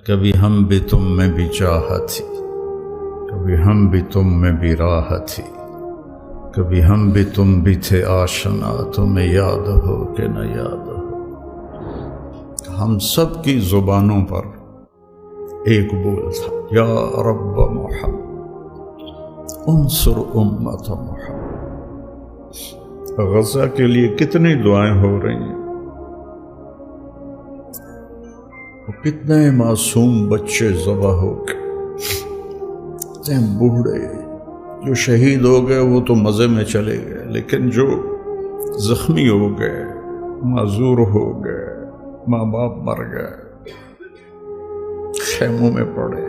کبھی ہم بھی تم میں بھی چاہ تھی، کبھی ہم بھی تم میں بھی راہ تھی، کبھی ہم بھی تم بھی تھے آشنا، تمہیں یاد ہو کہ نہ یاد ہو۔ ہم سب کی زبانوں پر ایک بول تھا، یا رب محمد انصر امت محمد۔ غزہ کے لیے کتنی دعائیں ہو رہی ہیں، کتنے معصوم بچے ذبح ہو گئے، کتنے بوڑھے جو شہید ہو گئے وہ تو مزے میں چلے گئے، لیکن جو زخمی ہو گئے، معذور ہو گئے، ماں باپ مر گئے، خیموں میں پڑے۔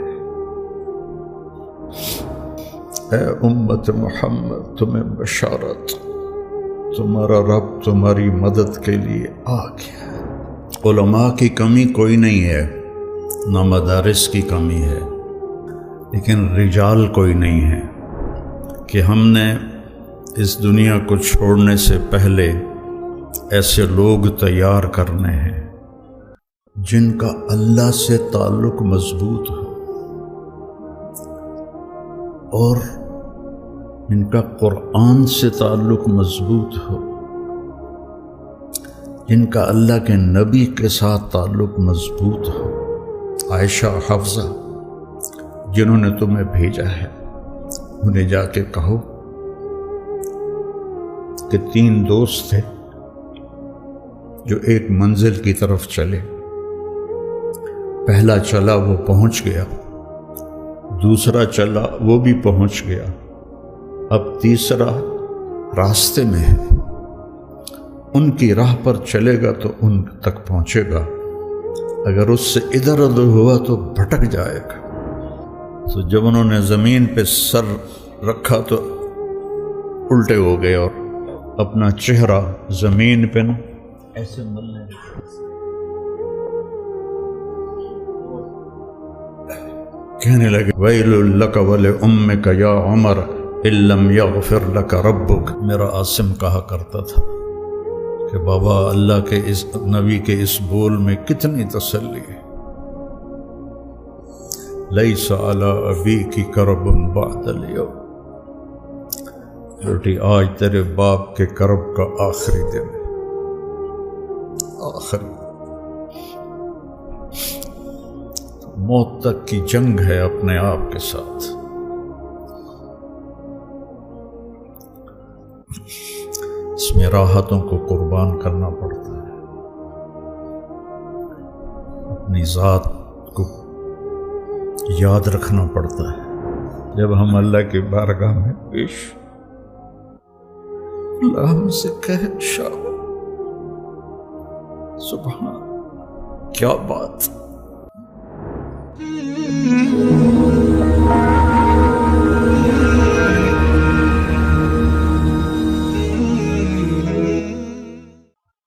اے امت محمد تمہیں بشارت، تمہارا رب تمہاری مدد کے لیے آ گیا۔ علماء کی کمی کوئی نہیں ہے، نہ مدارس کی کمی ہے، لیکن رجال کوئی نہیں ہے کہ ہم نے اس دنیا کو چھوڑنے سے پہلے ایسے لوگ تیار کرنے ہیں جن کا اللہ سے تعلق مضبوط ہو اور ان کا قرآن سے تعلق مضبوط ہو، جن کا اللہ کے نبی کے ساتھ تعلق مضبوط ہو۔ عائشہ، حفصہ جنہوں نے تمہیں بھیجا ہے، انہیں جا کے کہو کہ 3 دوست تھے جو ایک منزل کی طرف چلے، پہلا چلا وہ پہنچ گیا، دوسرا چلا وہ بھی پہنچ گیا، اب تیسرا راستے میں ہے، ان کی راہ پر چلے گا تو ان تک پہنچے گا، اگر اس سے ادھر ادھر ہوا تو بھٹک جائے گا۔ تو جب انہوں نے زمین پہ سر رکھا تو الٹے ہو گئے اور اپنا چہرہ زمین پہ نہ ایسے ملنے کہنے لگے، وَيْلٌ لَكَ وَلِأُمِّكَ يَا عُمَرَ إِن لَّمْ يَغْفِرْ لَكَ رَبُّكَ۔ میرا عاصم کہا کرتا تھا کہ بابا، اللہ کے اس نبی کے اس بول میں کتنی تسلی ہے، لَيْسَ عَلَىٰ أَبِيكِ كَرْبٌ بَعْدَ الْيَوْمِ۔ بیٹی آج تیرے باپ کے کرب کا آخری دن ہے، آخری موت تک کی جنگ ہے اپنے آپ کے ساتھ۔ اس میں راحتوں کو قربان کرنا پڑتا ہے، اپنی ذات کو یاد رکھنا پڑتا ہے۔ جب ہم اللہ کی بارگاہ میں پیش، اللہ ہم سے کہے شاباش، سبحان، کیا بات۔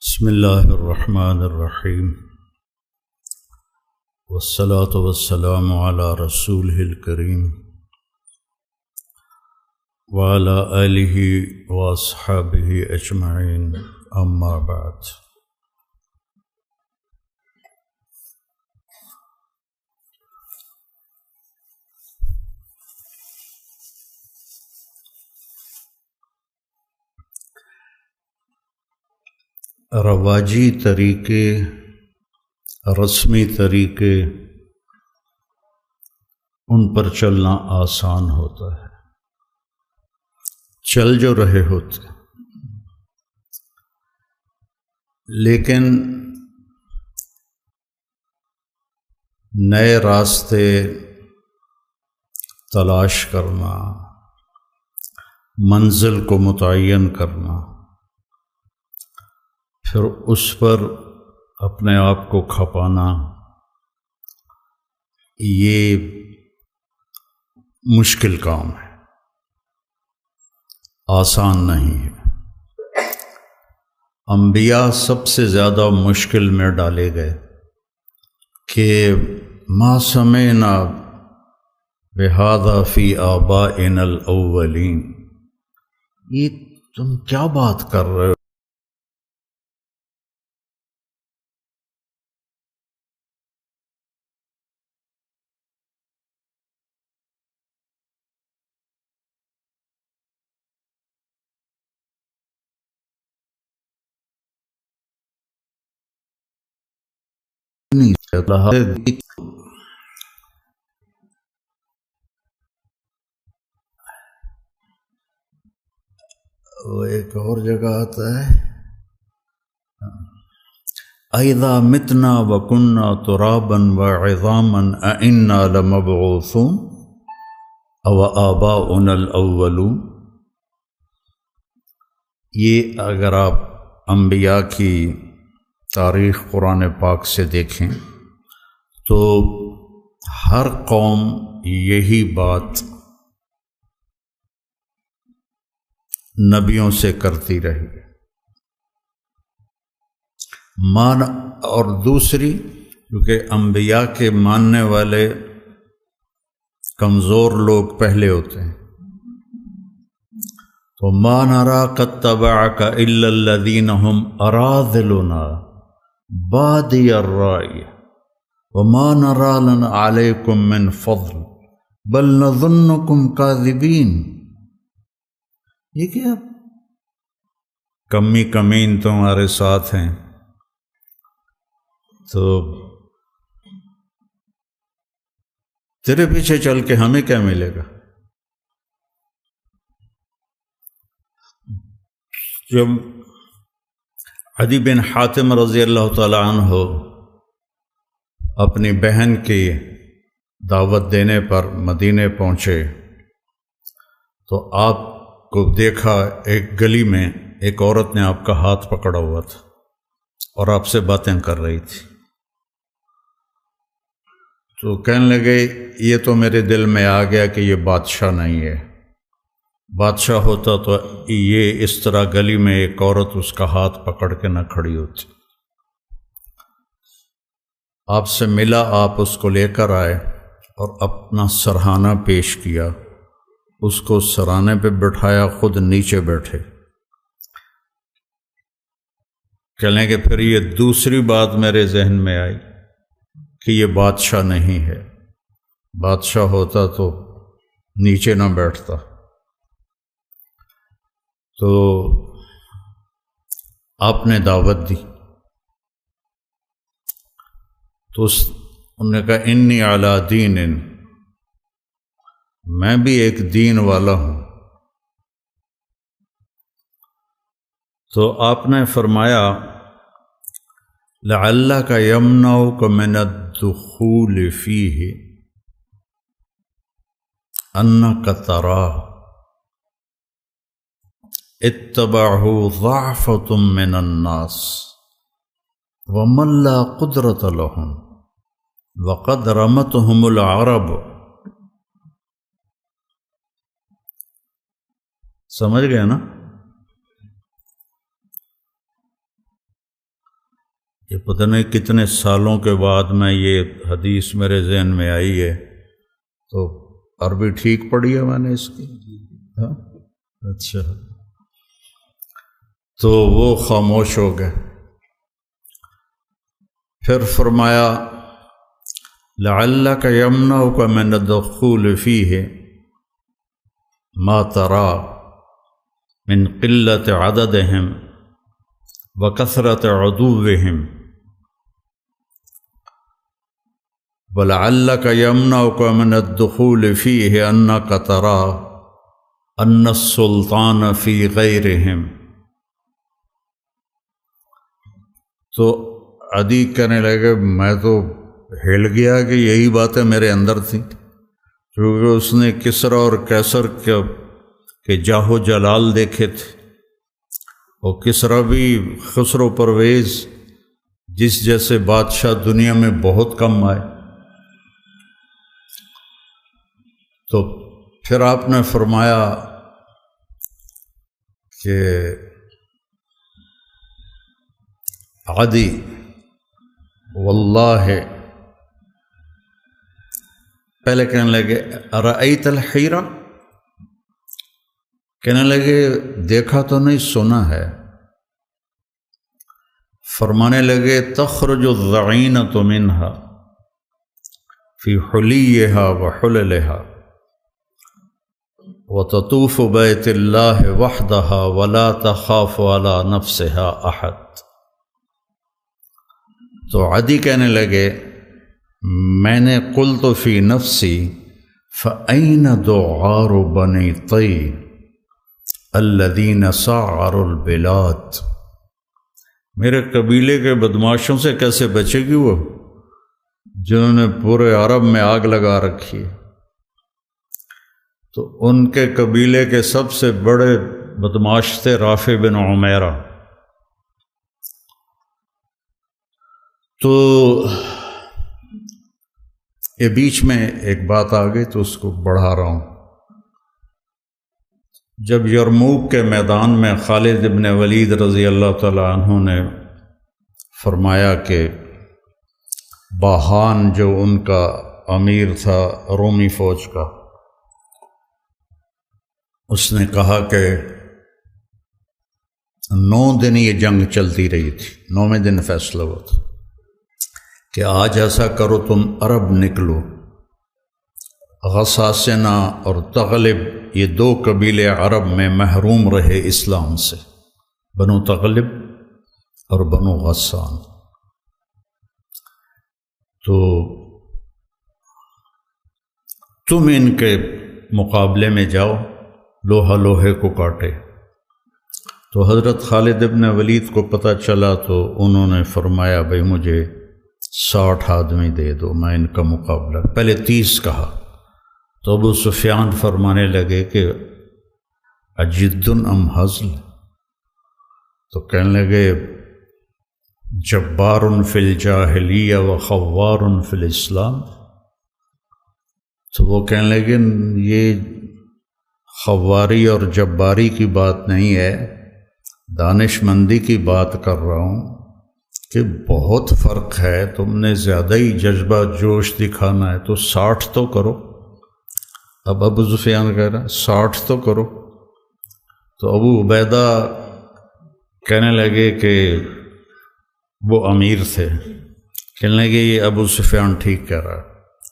بسم اللہ الرحمن الرحیم، والصلاة والسلام علی رسولہ الکریم وعلی آلہ واصحابہ اجمعین، اما بعد۔ رواجی طریقے، رسمی طریقے، ان پر چلنا آسان ہوتا ہے، چل جو رہے ہوتے، لیکن نئے راستے تلاش کرنا، منزل کو متعین کرنا، پھر اس پر اپنے آپ کو کھپانا، یہ مشکل کام ہے، آسان نہیں ہے۔ انبیاء سب سے زیادہ مشکل میں ڈالے گئے کہ ما سمعنا بہذا فی آبائنا الاولین، یہ تم کیا بات کر رہے ہو؟ وہ ایک اور جگہ آتا ہے اَإِذَا مِتْنَا وَكُنَّا تُرَابًا وَعِظَامًا أَإِنَّا لَمَبْعُوثُونَ أَوْ آبَاؤُنَا الْأَوَّلُونَ۔ یہ اگر آپ انبیاء کی تاریخ قرآن پاک سے دیکھیں تو ہر قوم یہی بات نبیوں سے کرتی رہی اور دوسری کیونکہ انبیاء کے ماننے والے کمزور لوگ پہلے ہوتے ہیں، تو مَا نَرَاكَ اتَّبَعَكَ إِلَّا الَّذِينَ هُمْ أَرَاذِلُنَا بَادِيَ الرَّأْيِ وَمَا نَرَىٰ لَنَا عَلَيْكُمْ مِنْ فَضْلٍ بَلْ نَظُنُّكُمْ كَاذِبِينَ۔ یہ کیا کمی کمین تمہارے ساتھ ہیں، تو تیرے پیچھے چل کے ہمیں کیا ملے گا؟ جب عدی بن حاتم رضی اللہ تعالی عنہ اپنی بہن کی دعوت دینے پر مدینے پہنچے تو آپ کو دیکھا ایک گلی میں ایک عورت نے آپ کا ہاتھ پکڑا ہوا تھا اور آپ سے باتیں کر رہی تھی، تو کہنے لگے یہ تو میرے دل میں آ گیا کہ یہ بادشاہ نہیں ہے، بادشاہ ہوتا تو یہ اس طرح گلی میں ایک عورت اس کا ہاتھ پکڑ کے نہ کھڑی ہوتی۔ آپ سے ملا، آپ اس کو لے کر آئے اور اپنا سرہانہ پیش کیا، اس کو سرانے پہ بٹھایا، خود نیچے بیٹھے۔ کہنے کہ پھر یہ دوسری بات میرے ذہن میں آئی کہ یہ بادشاہ نہیں ہے، بادشاہ ہوتا تو نیچے نہ بیٹھتا۔ تو آپ نے دعوت دی تو انہوں نے کہا انی علی دین، میں بھی ایک دین والا ہوں۔ تو آپ نے فرمایا لعلک یمنعک من الدخول فیہ انک تراہ اتبعہ ضعفۃ من الناس ومن لا قدرۃ لہم وقد رمتہم العرب۔ سمجھ گئے نا؟ یہ پتہ نہیں کتنے سالوں کے بعد میں یہ حدیث میرے ذہن میں آئی ہے، تو عربی ٹھیک پڑھی ہے میں نے اس کی؟ ہاں اچھا، تو وہ خاموش ہو گئے۔ پھر فرمایا لعلک یمنعک من الدخول فیہ ما ترى من قلت عددهم وکثرت عدوهم ولعلک یمنعک من الدخول فیہ انک ترى ان السلطان فی غیرهم۔ تو عدی کہنے لگے میں تو ہل گیا کہ یہی باتیں میرے اندر تھیں، کیونکہ اس نے کسریٰ اور قیصر کے جاہ و جلال دیکھے تھے، اور کسریٰ بھی خسرو پرویز جس جیسے بادشاہ دنیا میں بہت کم آئے۔ تو پھر آپ نے فرمایا کہ عدی واللہ، پہلے کہنے لگے ارأیت الحیرہ، کہنے لگے دیکھا تو نہیں سنا ہے۔ فرمانے لگے تخرج الضعینۃ منہا فی حلیہا وحللہا وتطوف بیت اللہ وحدہا ولا تخاف علی نفسہا احد۔ تو عدی کہنے لگے میں نے قلت فی نفسی فأین دعار بنی طی الذین سعروا البلاد، میرے قبیلے کے بدماشوں سے کیسے بچے گی وہ جنہوں نے پورے عرب میں آگ لگا رکھی ہے؟ تو ان کے قبیلے کے سب سے بڑے بدماش تھے رافع بن عمیرہ۔ تو یہ بیچ میں ایک بات آ گئی تو اس کو بڑھا رہا ہوں۔ جب یرموک کے میدان میں خالد بن ولید رضی اللہ تعالیٰ عنہ نے فرمایا کہ باہان جو ان کا امیر تھا رومی فوج کا، اس نے کہا کہ 9 دن یہ جنگ چلتی رہی تھی، 9ویں دن فیصلہ ہوا تھا کہ آج ایسا کرو تم عرب نکلو، غساسنہ اور تغلب یہ 2 قبیلے عرب میں محروم رہے اسلام سے، بنو تغلب اور بنو غسان۔ تو تم ان کے مقابلے میں جاؤ، لوہا لوہے کو کاٹے۔ تو حضرت خالد ابن ولید کو پتہ چلا تو انہوں نے فرمایا بھئی مجھے 60 آدمی دے دو، میں ان کا مقابلہ، پہلے 30 کہا تو ابو سفیان فرمانے لگے کہ اجد ام ہزل، تو کہنے لگے جبار فی الجاہلیہ و خوار فی الاسلام۔ تو وہ کہنے لگے یہ خواری اور جباری کی بات نہیں ہے، دانش مندی کی بات کر رہا ہوں کہ بہت فرق ہے، تم نے زیادہ ہی جذبہ جوش دکھانا ہے، تو 60 تو کرو۔ اب ابو سفیان کہہ رہا 60 تو کرو۔ تو ابو عبیدہ کہنے لگے کہ وہ امیر تھے، کہنے لگے یہ ابو سفیان ٹھیک کہہ رہا ہے،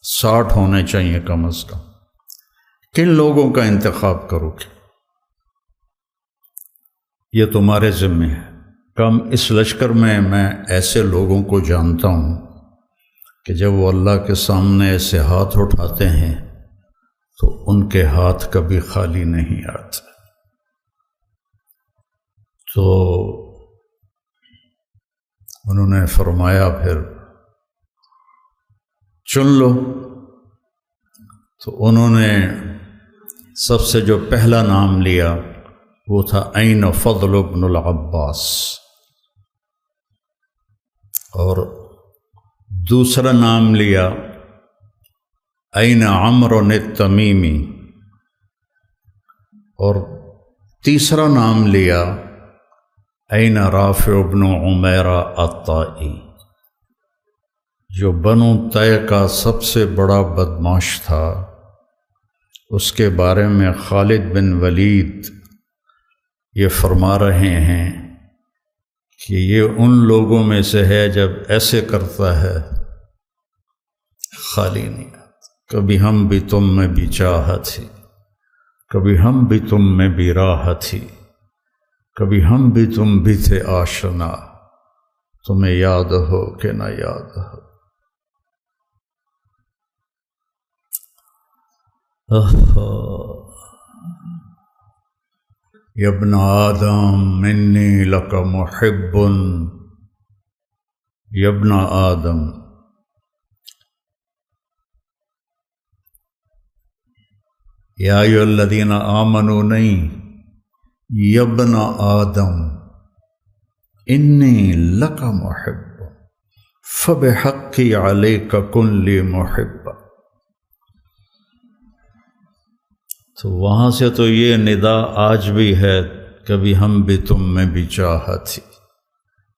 60 ہونے چاہیے کم از کم، کن لوگوں کا انتخاب کرو گے؟ یہ تمہارے ذمہ ہے۔ کم اس لشکر میں ایسے لوگوں کو جانتا ہوں کہ جب وہ اللہ کے سامنے ایسے ہاتھ اٹھاتے ہیں تو ان کے ہاتھ کبھی خالی نہیں آتے۔ تو انہوں نے فرمایا پھر چن لو۔ تو انہوں نے سب سے جو پہلا نام لیا وہ تھا عین فضل بن العباس، اور دوسرا نام لیا عین عمرو التمیمی، اور تیسرا نام لیا عین رافع بن عمیرہ الطائی، جو بنو طے کا سب سے بڑا بدماش تھا۔ اس کے بارے میں خالد بن ولید یہ فرما رہے ہیں کہ یہ ان لوگوں میں سے ہے جب ایسے کرتا ہے خالی نہیں آتا۔ کبھی ہم بھی تم میں بھی چاہت تھی، کبھی ہم بھی تم میں بھی راہ تھی، کبھی ہم بھی تم بھی تھے آشنا، تمہیں یاد ہو کہ نہ یاد ہو۔ یا ابن آدم انی لک محب، یا ابن آدم، یا ایھا الذین آمنوا نہیں، یا ابن آدم انی لک محب فبحقی علیک کن لی محبا۔ تو وہاں سے تو یہ ندا آج بھی ہے، کبھی ہم بھی تم میں بھی چاہت تھی،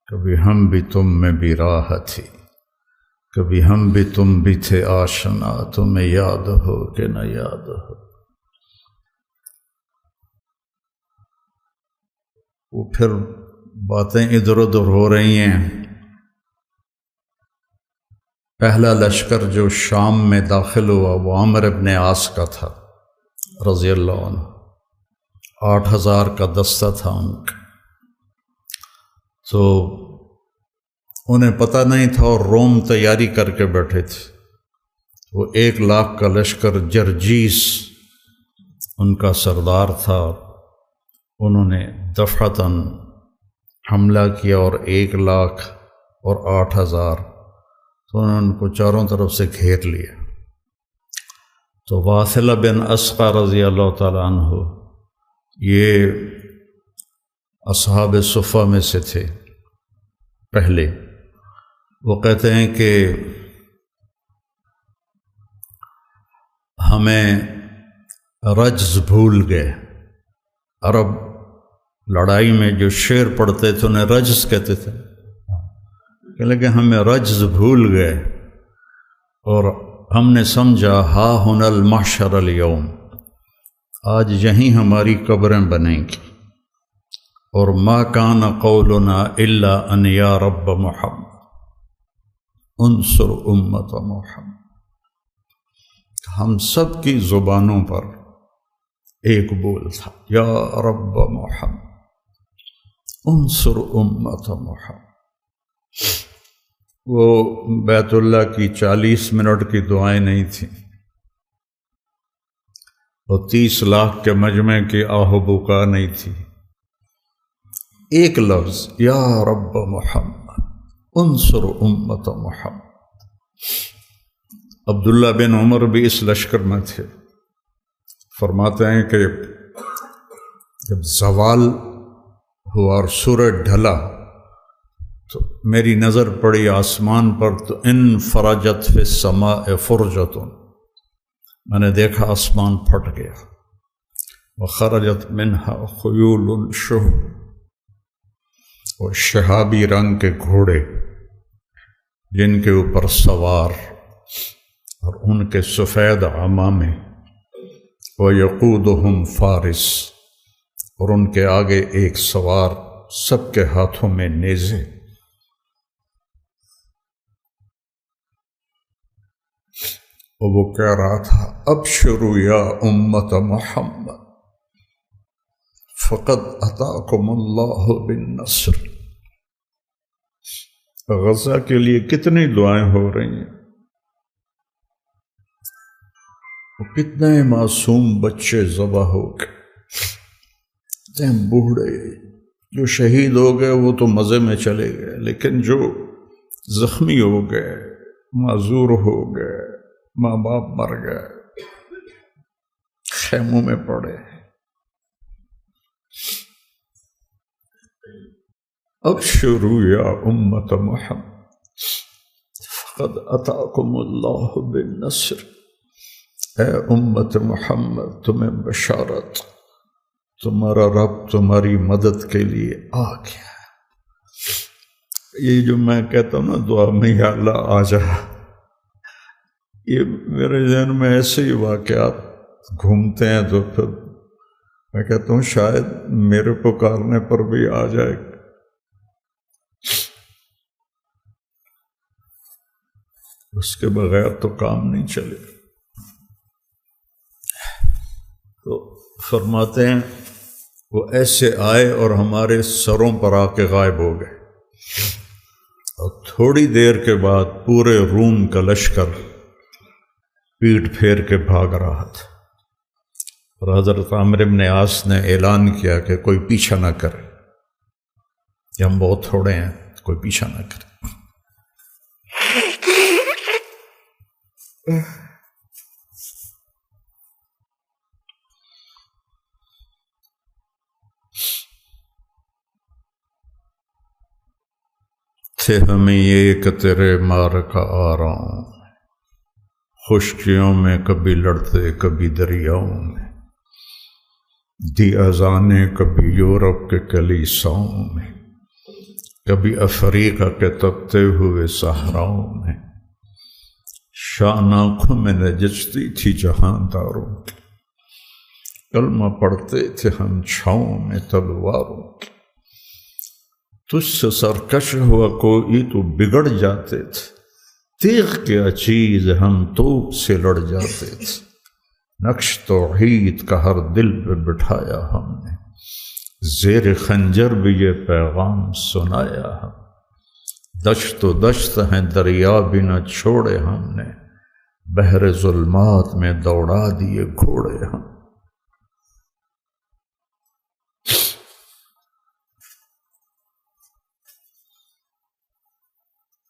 کبھی ہم بھی تم میں بھی راہ تھی، کبھی ہم بھی تم بھی تھے آشنا، تمہیں یاد ہو کہ نہ یاد ہو۔ وہ پھر باتیں ادھر ادھر ہو رہی ہیں۔ پہلا لشکر جو شام میں داخل ہوا وہ عامر ابن عاص کا تھا رضی اللہ عنہ، 8000 کا دستہ تھا ان کا۔ تو انہیں پتہ نہیں تھا اور روم تیاری کر کے بیٹھے تھے وہ 1,00,000 کا لشکر جرجیس ان کا سردار تھا، انہوں نے دفعتاً حملہ کیا اور 1,00,000 اور 8,000، تو انہوں نے ان کو چاروں طرف سے گھیر لیا۔ تو واثلہ بن اسقع رضی اللہ تعالیٰ عنہ یہ اصحاب صفہ میں سے تھے پہلے، وہ کہتے ہیں کہ ہمیں رجز بھول گئے۔ عرب لڑائی میں جو شعر پڑھتے تھے انہیں رجز کہتے تھے، لیکن ہمیں رجز بھول گئے اور ہم نے سمجھا ہا ہن المحشر اليوم، آج یہیں ہماری قبریں بنیں گی، اور ما کان قولنا الا ان یا رب محمد انصر امت محمد، ہم سب کی زبانوں پر ایک بول تھا، یا رب محمد انصر امت محمد۔ وہ بیت اللہ کی 40 منٹ کی دعائیں نہیں تھیں، وہ 30 لاکھ کے مجمع کی آہ و بکا نہیں تھی، ایک لفظ یا رب محمد انصر امت محمد۔ عبداللہ بن عمر بھی اس لشکر میں تھے، فرماتے ہیں کہ جب زوال ہوا اور سورج ڈھلا تو میری نظر پڑی آسمان پر، تو ان فرجت فی السماء فرجۃ، میں نے دیکھا آسمان پھٹ گیا، وخرجت منہا خیول شہب، اور شہابی رنگ کے گھوڑے جن کے اوپر سوار اور ان کے سفید عمامے، وَيَقُودُهُمْ فارس، اور ان کے آگے ایک سوار، سب کے ہاتھوں میں نیزے۔ اور وہ کہہ رہا تھا ابشروا یا امت محمد فقد اتاکم اللہ بالنصر۔ غزہ کے لیے کتنی دعائیں ہو رہی ہیں، کتنے معصوم بچے ذبح ہو گئے، بوڑھے جو شہید ہو گئے وہ تو مزے میں چلے گئے، لیکن جو زخمی ہو گئے، معذور ہو گئے، ماں باپ مر گئے، خیموں میں پڑے۔ ابشروا یا امت محمد فقد اتاکم اللہ بالنصر، اے امت محمد تمہیں بشارت، تمہارا رب تمہاری مدد کے لیے آ گیا۔ یہ جو میں کہتا ہوں نا دعا میں یا اللہ آ جا، یہ میرے ذہن میں ایسے ہی واقعات گھومتے ہیں، تو پھر میں کہتا ہوں شاید میرے پکارنے پر بھی آ جائے، اس کے بغیر تو کام نہیں چلے۔ تو فرماتے ہیں وہ ایسے آئے اور ہمارے سروں پر آ کے غائب ہو گئے، اور تھوڑی دیر کے بعد پورے روم کا لشکر پیٹ پھیر کے بھاگ رہا تھا، اور حضرت عامر بن عاص نے اعلان کیا کہ کوئی پیچھا نہ کرے، کہ ہم بہت تھوڑے ہیں، کوئی پیچھا نہ کرے۔ تھے ہمیں یہ کہ تیرے مار کا آ رہا ہوں، خشکیوں میں کبھی لڑتے کبھی دریاؤں میں، دی اذانیں کبھی یورپ کے کلیساؤں میں، کبھی افریقہ کے تپتے ہوئے صحراؤں میں، شان آنکھوں میں نجچتی تھی جہانداروں کی، کلمہ پڑھتے تھے ہم چھاؤں میں تلواروں کی، تجھ سے سرکش ہوا کوئی تو بگڑ جاتے تھے، تیغ کیا چیز ہم توپ سے لڑ جاتے تھے، نقش توحید کا ہر دل پہ بٹھایا ہم نے، زیر خنجر بھی یہ پیغام سنایا ہم، دشت و دشت ہیں دریا بھی نہ چھوڑے ہم نے، بحر ظلمات میں دوڑا دیے گھوڑے ہم۔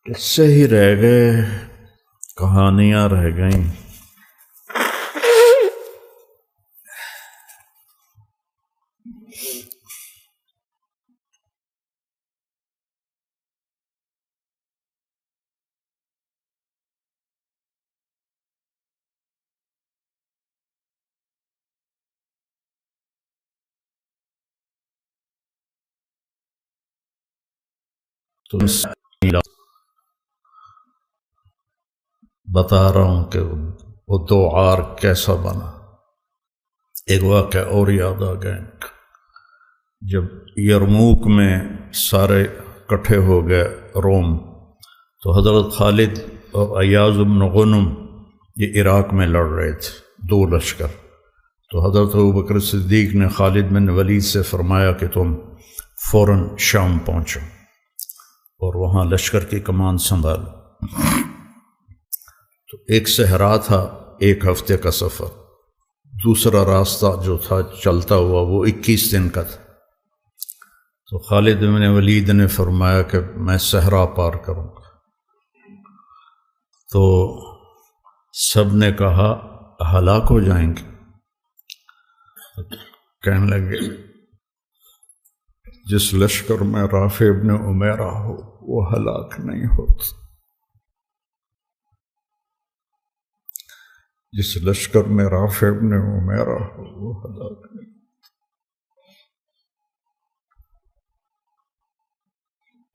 قصے ہی رہ گئے، کہانیاں رہ گئیں۔ تم بتا رہا ہوں کہ وہ دو عار کیسا بنا۔ ایک واقعہ اور یاد آ گئے، جب یرموک میں سارے اکٹھے ہو گئے روم، تو حضرت خالد اور ایاز بن غنم یہ عراق میں لڑ رہے تھے، دو لشکر۔ تو حضرت ابوبکر صدیق نے خالد بن ولید سے فرمایا کہ تم فوراً شام پہنچو اور وہاں لشکر کی کمان سنبھالو۔ تو ایک صحرا تھا، 1 ہفتے کا سفر، دوسرا راستہ جو تھا چلتا ہوا وہ 21 دن کا تھا۔ تو خالد بن ولید نے فرمایا کہ میں صحرا پار کروں گا۔ تو سب نے کہا ہلاک ہو جائیں گے۔ کہنے لگے جس لشکر میں رافع ابن عمیرہ ہو وہ ہلاک نہیں ہوتا، جس لشکر میں رافع ابن عمیرہ ہو وہ ہلاک نہیں۔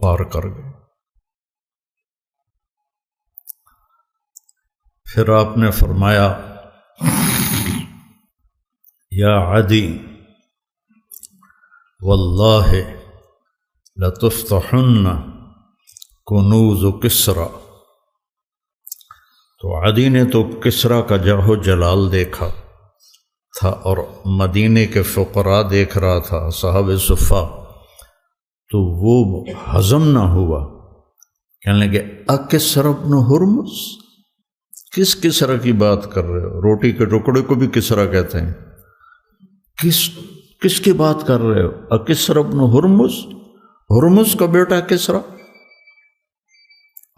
پار کر گئے۔ پھر آپ نے فرمایا یا عدی واللہ لتفتحن کنوز کسریٰ۔ تو عدی نے تو کسریٰ کا جاہ و جلال دیکھا تھا اور مدینے کے فقراء دیکھ رہا تھا، صحابہ صفہ، تو وہ ہضم نہ ہوا۔ کہنے لگے اکسریٰ بن ہرمز، کس کسریٰ کی بات کر رہے ہو؟ روٹی کے ٹکڑے کو بھی کسریٰ کہتے ہیں۔ کس کی بات کر رہے ہو؟ اکسریٰ بن ہرمز، ہرمز کا بیٹا کسریٰ؟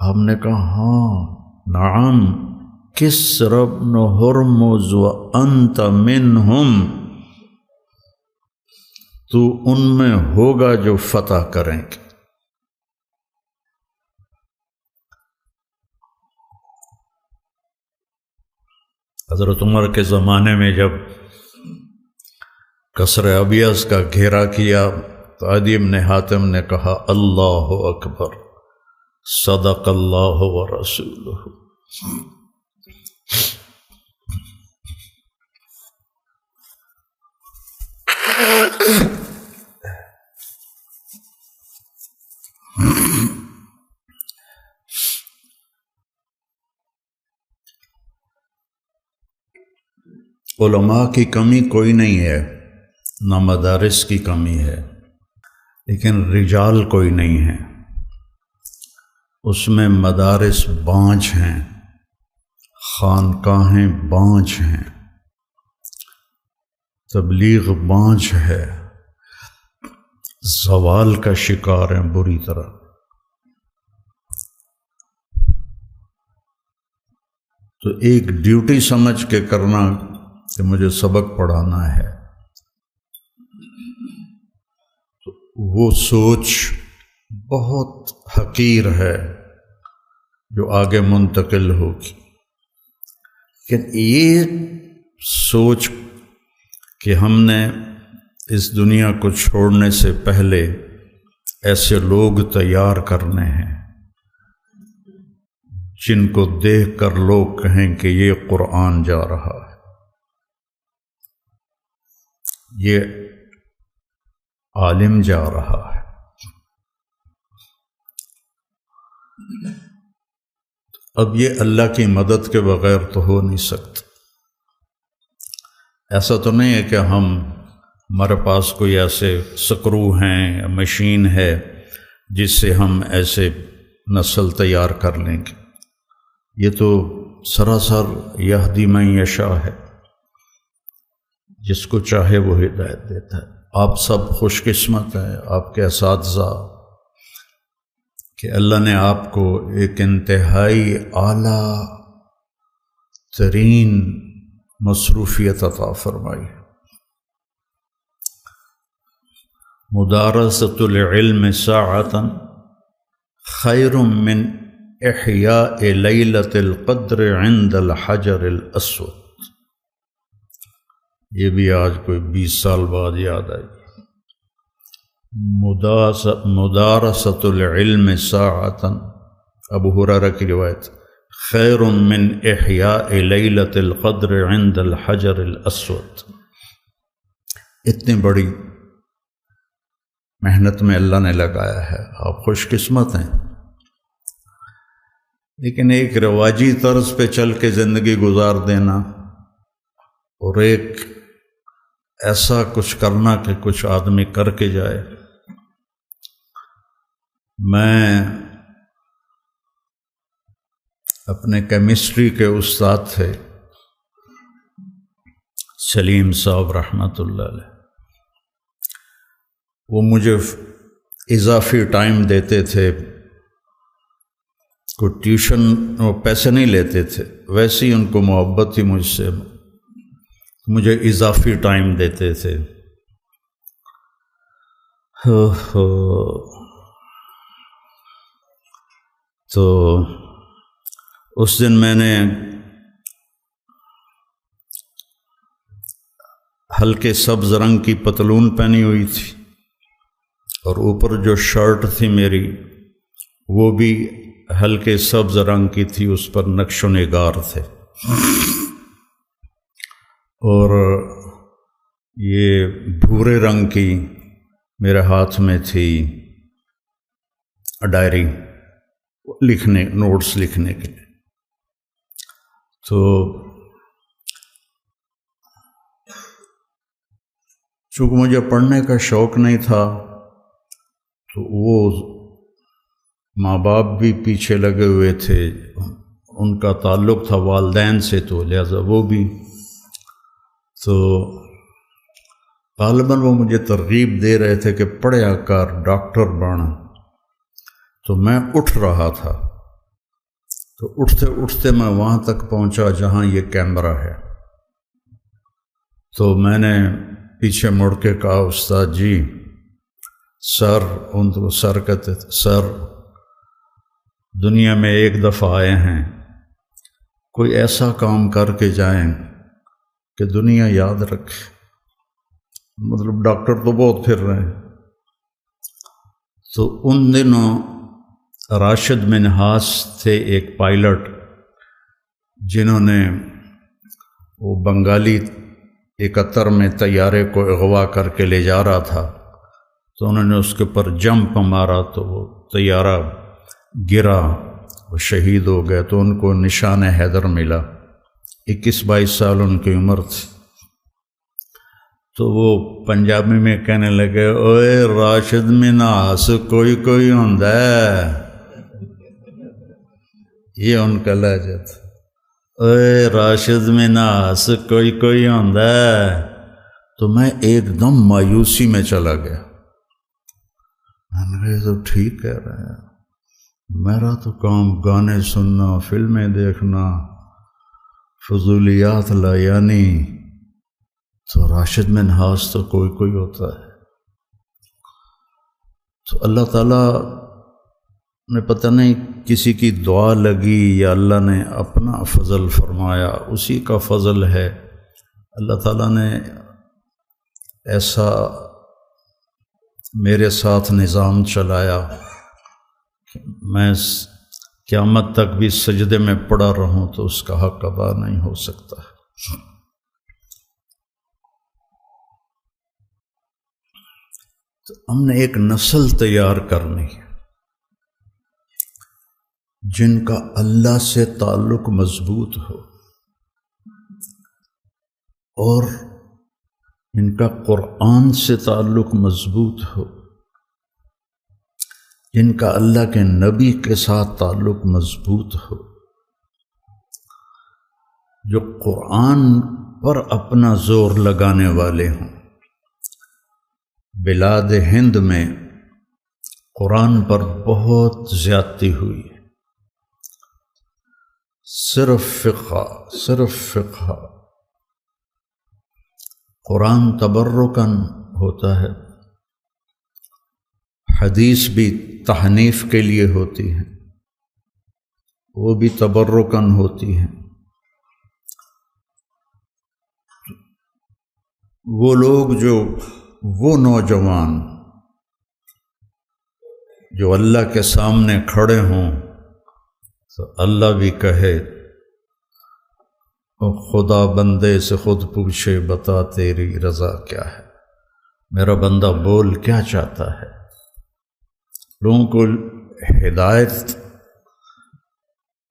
آپ نے کہا ہاں نعم کسریٰ بن ہرمز وانت منہم، تو ان میں ہوگا جو فتح کریں گے۔ حضرت عمر کے زمانے میں جب قصر ابیض کا گھیرا کیا تو عدی بن حاتم نے کہا اللہ اکبر صدق اللہ ورسولہ۔ علماء کی کمی کوئی نہیں ہے، نہ مدارس کی کمی ہے، لیکن رجال کوئی نہیں ہے۔ اس میں مدارس بانجھ ہیں، خانقاہیں بانجھ ہیں، تبلیغ بانجھ ہے، زوال کا شکار ہیں بری طرح۔ تو ایک ڈیوٹی سمجھ کے کرنا کہ مجھے سبق پڑھانا ہے، تو وہ سوچ بہت حقیر ہے جو آگے منتقل ہوگی۔ لیکن یہ سوچ کہ ہم نے اس دنیا کو چھوڑنے سے پہلے ایسے لوگ تیار کرنے ہیں جن کو دیکھ کر لوگ کہیں کہ یہ قرآن جا رہا ہے، یہ عالم جا رہا ہے۔ اب یہ اللہ کی مدد کے بغیر تو ہو نہیں سکتا۔ ایسا تو نہیں ہے کہ ہمارے پاس کوئی ایسے سکرو ہیں، مشین ہے جس سے ہم ایسے نسل تیار کر لیں گے۔ یہ تو سراسر یہدی من یشاء ہے، جس کو چاہے وہ ہدایت دیتا ہے۔ آپ سب خوش قسمت ہیں، آپ کے اساتذہ، کہ اللہ نے آپ کو ایک انتہائی اعلیٰ ترین مصروفیت عطا فرمائی۔ مدارسۃ العلم ساعۃ خیر من احیاء لیلۃ القدر عند الحجر الاسود۔ یہ بھی آج کوئی 20 سال بعد یاد آئی۔ مدارسۃ العلم ساعۃ، ابو ہریرہ کی روایت، خیر من احیاء لیلۃ القدر عند الحجر الاسود۔ اتنی بڑی محنت میں اللہ نے لگایا ہے، آپ خوش قسمت ہیں۔ لیکن ایک رواجی طرز پہ چل کے زندگی گزار دینا اور ایک ایسا کچھ کرنا کہ کچھ آدمی کر کے جائے۔ میں اپنے کیمسٹری کے استاد تھے سلیم صاحب رحمۃ اللہ علیہ، وہ مجھے اضافی ٹائم دیتے تھے، کوئی ٹیوشن وہ پیسے نہیں لیتے تھے، ویسے ہی ان کو محبت تھی مجھ سے، مجھے اضافی ٹائم دیتے تھے۔ تو اس دن میں نے ہلکے سبز رنگ کی پتلون پہنی ہوئی تھی اور اوپر جو شرٹ تھی میری وہ بھی ہلکے سبز رنگ کی تھی، اس پر نقش و نگار تھے، اور یہ بھورے رنگ کی میرے ہاتھ میں تھی ڈائری لکھنے، نوٹس لکھنے کے لیے۔ تو چونکہ مجھے پڑھنے کا شوق نہیں تھا تو وہ ماں باپ بھی پیچھے لگے ہوئے تھے، ان کا تعلق تھا والدین سے، تو لہذا وہ بھی، تو غالباً وہ مجھے ترغیب دے رہے تھے کہ پڑھیا کر، ڈاکٹر بن۔ تو میں اٹھ رہا تھا، تو اٹھتے اٹھتے میں وہاں تک پہنچا جہاں یہ کیمرہ ہے، تو میں نے پیچھے مڑ کے کہا استاد جی، سر، ان کو سر کہتے تھے، سر دنیا میں ایک دفعہ آئے ہیں، کوئی ایسا کام کر کے جائیں کہ دنیا یاد رکھے۔ مطلب ڈاکٹر تو بہت پھر رہے ہیں۔ تو ان دنوں راشد منہاس تھے ایک پائلٹ، جنہوں نے وہ بنگالی 71 میں طیارے کو اغوا کر کے لے جا رہا تھا، تو انہوں نے اس کے اوپر جمپ مارا تو وہ طیارہ گرا، وہ شہید ہو گئے، تو ان کو نشان حیدر ملا۔ 21-22 سال ان کی عمر تھی۔ تو وہ پنجابی میں کہنے لگے، اوے راشد منہاس کوئی کوئی ہوندا ہے، یہ ان کا لہجہ تھا، اوے راشد منہاس کوئی کوئی ہوندا ہے۔ تو میں ایک دم مایوسی میں چلا گیا، میں نے کہا یہ تو ٹھیک کہہ رہے ہیں، میرا تو کام گانے سننا، فلمیں دیکھنا، فضولیات لا یعنی، تو راشد منہاس تو کوئی کوئی ہوتا ہے۔ تو اللہ تعالیٰ نے پتہ نہیں کسی کی دعا لگی یا اللہ نے اپنا فضل فرمایا، اسی کا فضل ہے۔ اللہ تعالیٰ نے ایسا میرے ساتھ نظام چلایا کہ میں قیامت تک بھی سجدے میں پڑا رہوں تو اس کا حق ادا نہیں ہو سکتا۔ تو ہم نے ایک نسل تیار کرنی ہے جن کا اللہ سے تعلق مضبوط ہو اور ان کا قرآن سے تعلق مضبوط ہو، جن کا اللہ کے نبی کے ساتھ تعلق مضبوط ہو، جو قرآن پر اپنا زور لگانے والے ہوں۔ بلاد ہند میں قرآن پر بہت زیادتی ہوئی ہے، صرف فقہ۔ قرآن تبرکاً ہوتا ہے، حدیث بھی تحنیف کے لیے ہوتی ہے، وہ بھی تبرکاً ہوتی ہیں۔ وہ لوگ وہ نوجوان جو اللہ کے سامنے کھڑے ہوں تو اللہ بھی کہے اور خدا بندے سے خود پوچھے بتا تیری رضا کیا ہے، میرا بندہ بول کیا چاہتا ہے۔ لوگوں کو ہدایت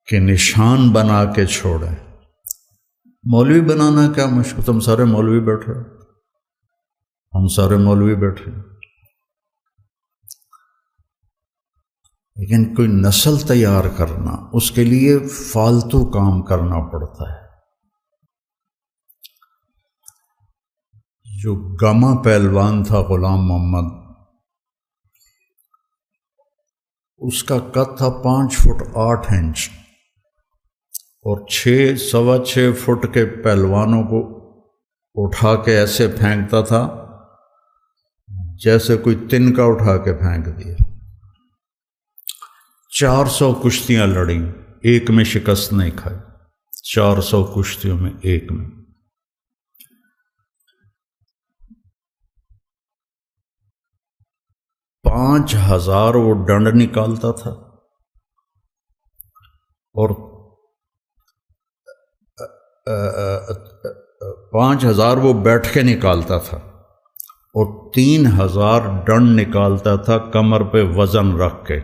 کے نشان بنا کے چھوڑیں۔ مولوی بنانا کیا مشکل، تم سارے مولوی بیٹھے ہو، ہم سارے مولوی بیٹھے، لیکن کوئی نسل تیار کرنا، اس کے لیے فالتو کام کرنا پڑتا ہے۔ جو گاما پہلوان تھا غلام محمد، اس کا قد تھا 5 فٹ 8 انچ، اور 6.25 فٹ کے پہلوانوں کو اٹھا کے ایسے پھینکتا تھا جیسے کوئی تنکا اٹھا کے پھینک دیا۔ 400 کشتیاں لڑیں، ایک میں شکست نہیں کھائی، 400 کشتیوں میں ایک میں۔ 5000 وہ ڈنڈ نکالتا تھا، اور 5000 وہ بیٹھ کے نکالتا تھا، اور 3000 ڈنڈ نکالتا تھا کمر پہ وزن رکھ کے۔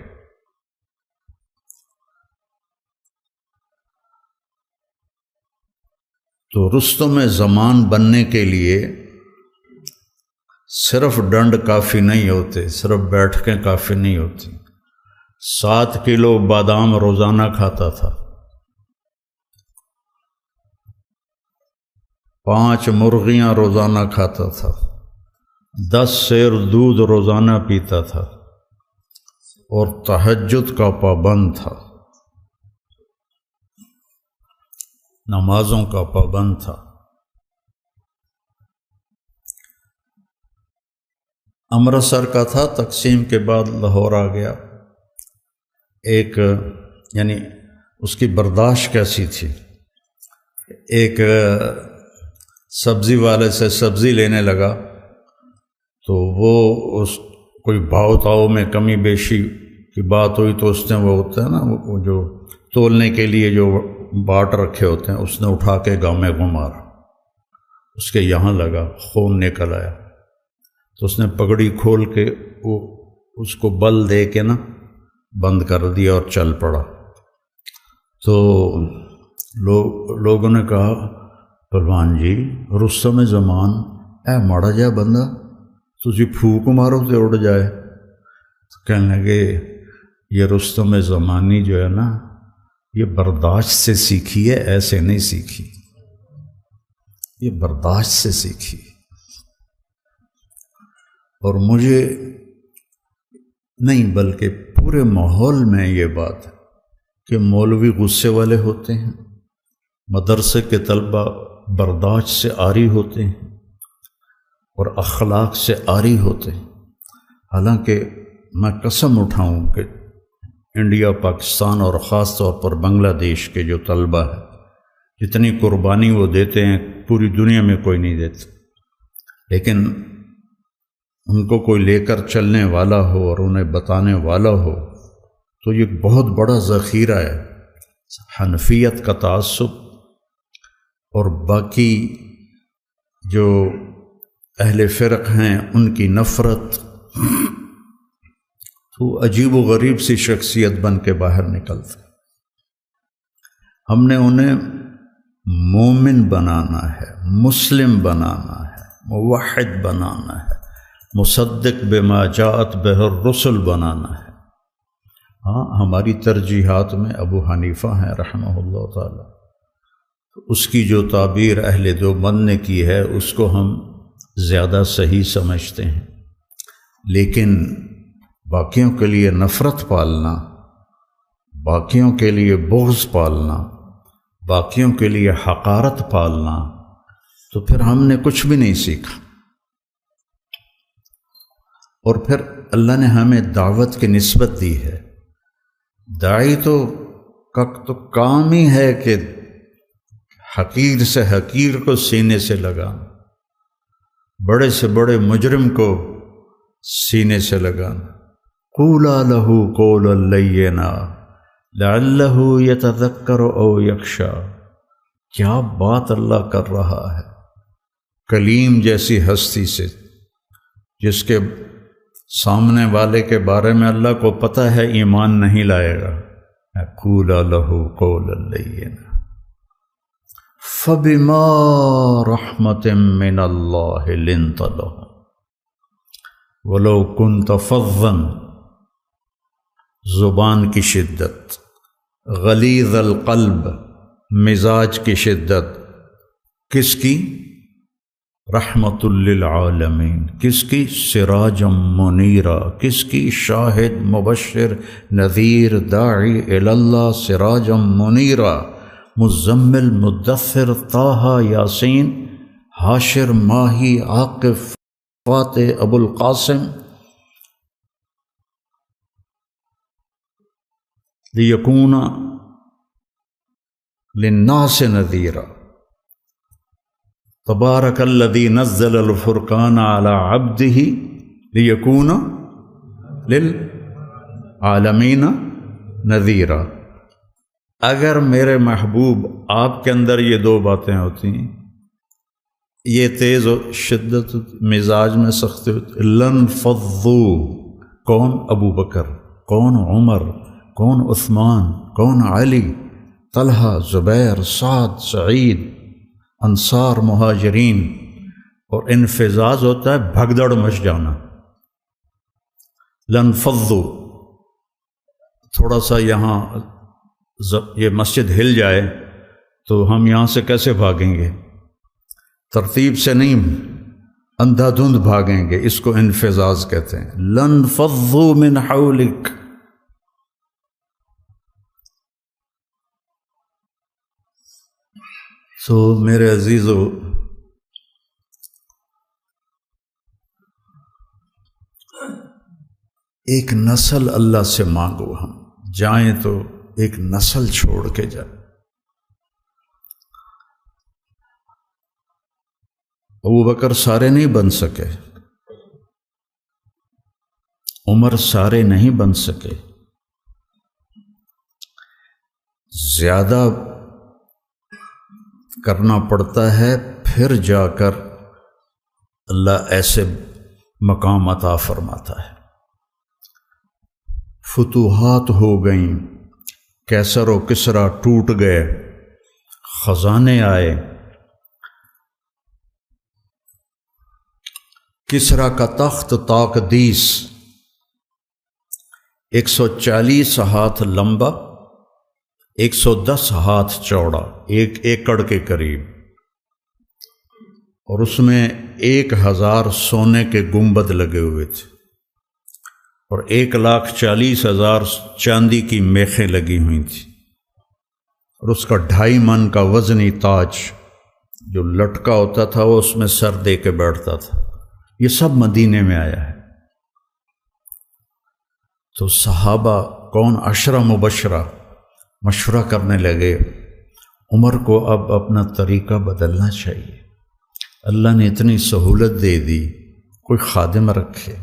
تو رستم زمان بننے کے لیے صرف ڈنڈ کافی نہیں ہوتے، صرف بیٹھ کے کافی نہیں ہوتی۔ 7 کلو بادام روزانہ کھاتا تھا، 5 مرغیاں روزانہ کھاتا تھا، 10 سیر دودھ روزانہ پیتا تھا، اور تہجد کا پابند تھا، نمازوں کا پابند تھا۔ امرتسر کا تھا، تقسیم کے بعد لاہور آ گیا۔ ایک یعنی اس کی برداشت کیسی تھی، ایک سبزی والے سے سبزی لینے لگا تو وہ اس کوئی بھاؤ تاؤ میں کمی بیشی کی بات ہوئی تو اس نے وہ ہوتا ہے نا وہ جو تولنے کے لیے جو باٹ رکھے ہوتے ہیں، اس نے اٹھا کے گاؤں میں مارا، اس کے یہاں لگا، خون نکل آیا، تو اس نے پگڑی کھول کے وہ اس کو بل دے کے نا بند کر دیا اور چل پڑا۔ تو لوگوں نے کہا پہلوان جی رستم زمان اے ماڑا جا بندہ، تجھے پھونک مارو تو اڑ جائے۔ تو کہنے لگے یہ رستم زمانی جو ہے نا یہ برداشت سے سیکھی ہے، ایسے نہیں سیکھی، یہ برداشت سے سیکھی۔ اور مجھے نہیں بلکہ پورے ماحول میں یہ بات ہے کہ مولوی غصے والے ہوتے ہیں، مدرسے کے طلبہ برداشت سے عاری ہوتے ہیں اور اخلاق سے عاری ہوتے ہیں۔ حالانکہ میں قسم اٹھاؤں کہ انڈیا، پاکستان اور خاص طور پر بنگلہ دیش کے جو طلبہ ہیں، جتنی قربانی وہ دیتے ہیں پوری دنیا میں کوئی نہیں دیتا، لیکن ان کو کوئی لے کر چلنے والا ہو اور انہیں بتانے والا ہو تو یہ بہت بڑا ذخیرہ ہے۔ حنفیت کا تعصب اور باقی جو اہل فرق ہیں ان کی نفرت، تو عجیب و غریب سی شخصیت بن کے باہر نکلتے۔ ہم نے انہیں مومن بنانا ہے، مسلم بنانا ہے، موحد بنانا ہے، مصدق بما جاءت بہ الرسل بنانا ہے۔ ہاں ہماری ترجیحات میں ابو حنیفہ ہیں رحمہ اللہ تعالی، اس کی جو تعبیر اہل دیوبند نے کی ہے اس کو ہم زیادہ صحیح سمجھتے ہیں، لیکن باقیوں کے لیے نفرت پالنا، باقیوں کے لیے بغض پالنا، باقیوں کے لیے حقارت پالنا، تو پھر ہم نے کچھ بھی نہیں سیکھا۔ اور پھر اللہ نے ہمیں دعوت کی نسبت دی ہے۔ داعی تو کام ہی ہے کہ حقیر سے حقیر کو سینے سے لگانا، بڑے سے بڑے مجرم کو سینے سے لگانا۔ قولا لہ قولا لینا لعلہ یتذکر او یخشی۔ کیا بات اللہ کر رہا ہے کلیم جیسی ہستی سے، جس کے سامنے والے کے بارے میں اللہ کو پتہ ہے ایمان نہیں لائے گا۔ قولا لہ قولا لینا فبما رحمۃ من اللہ لنت لهم ولو كنت فظا، زبان کی شدت، غلیظ القلب، مزاج کی شدت، کس کی؟ رحمت للعالمین، کس کی؟ سراجا منیرا، کس کی؟ شاہد مبشر نذیر داعی الی اللہ سراجا منیرا، مزمل مدثر طٰہٰ یاسین حاشر ماہی عاقب فاتح ابو القاسم، لیکون للناس نذیرا، تبارک الذی نزل الفرقان علی عبدہ لیکون للعالمین نذیرا۔ اگر میرے محبوب آپ کے اندر یہ دو باتیں ہوتی ہیں، یہ تیز و شدت مزاج میں سختی ہوتی، لن فضوا، کون؟ ابو بکر، کون؟ عمر، کون؟ عثمان، کون؟ علی، طلحہ، زبیر، سعد، سعید، انصار، مہاجرین۔ اور انفزاز ہوتا ہے بھگدڑ مچ جانا۔ لن فضوا، تھوڑا سا یہاں یہ مسجد ہل جائے تو ہم یہاں سے کیسے بھاگیں گے؟ ترتیب سے نہیں، اندھا دھند بھاگیں گے، اس کو انفزاز کہتے ہیں۔ لن فضوا من حولک، تو میرے عزیزو، ایک نسل اللہ سے مانگو، ہم جائیں تو ایک نسل چھوڑ کے جائیں۔ ابو بکر سارے نہیں بن سکے، عمر سارے نہیں بن سکے، زیادہ کرنا پڑتا ہے، پھر جا کر اللہ ایسے مقام عطا فرماتا ہے۔ فتوحات ہو گئیں، کیسر و کسریٰ ٹوٹ گئے، خزانے آئے، کسریٰ کا تخت تاقدیس 140 ہاتھ لمبا، 110 ہاتھ چوڑا، 1 ایکڑ کے قریب، اور اس میں 1000 سونے کے گنبد لگے ہوئے تھے، اور 1,40,000 چاندی کی میخیں لگی ہوئی تھیں، اور اس کا 2.5 من کا وزنی تاج جو لٹکا ہوتا تھا وہ اس میں سر دے کے بیٹھتا تھا۔ یہ سب مدینے میں آیا ہے۔ تو صحابہ کون؟ 10 مبشرہ مشورہ کرنے لگے، عمر کو اب اپنا طریقہ بدلنا چاہیے، اللہ نے اتنی سہولت دے دی، کوئی خادم رکھے،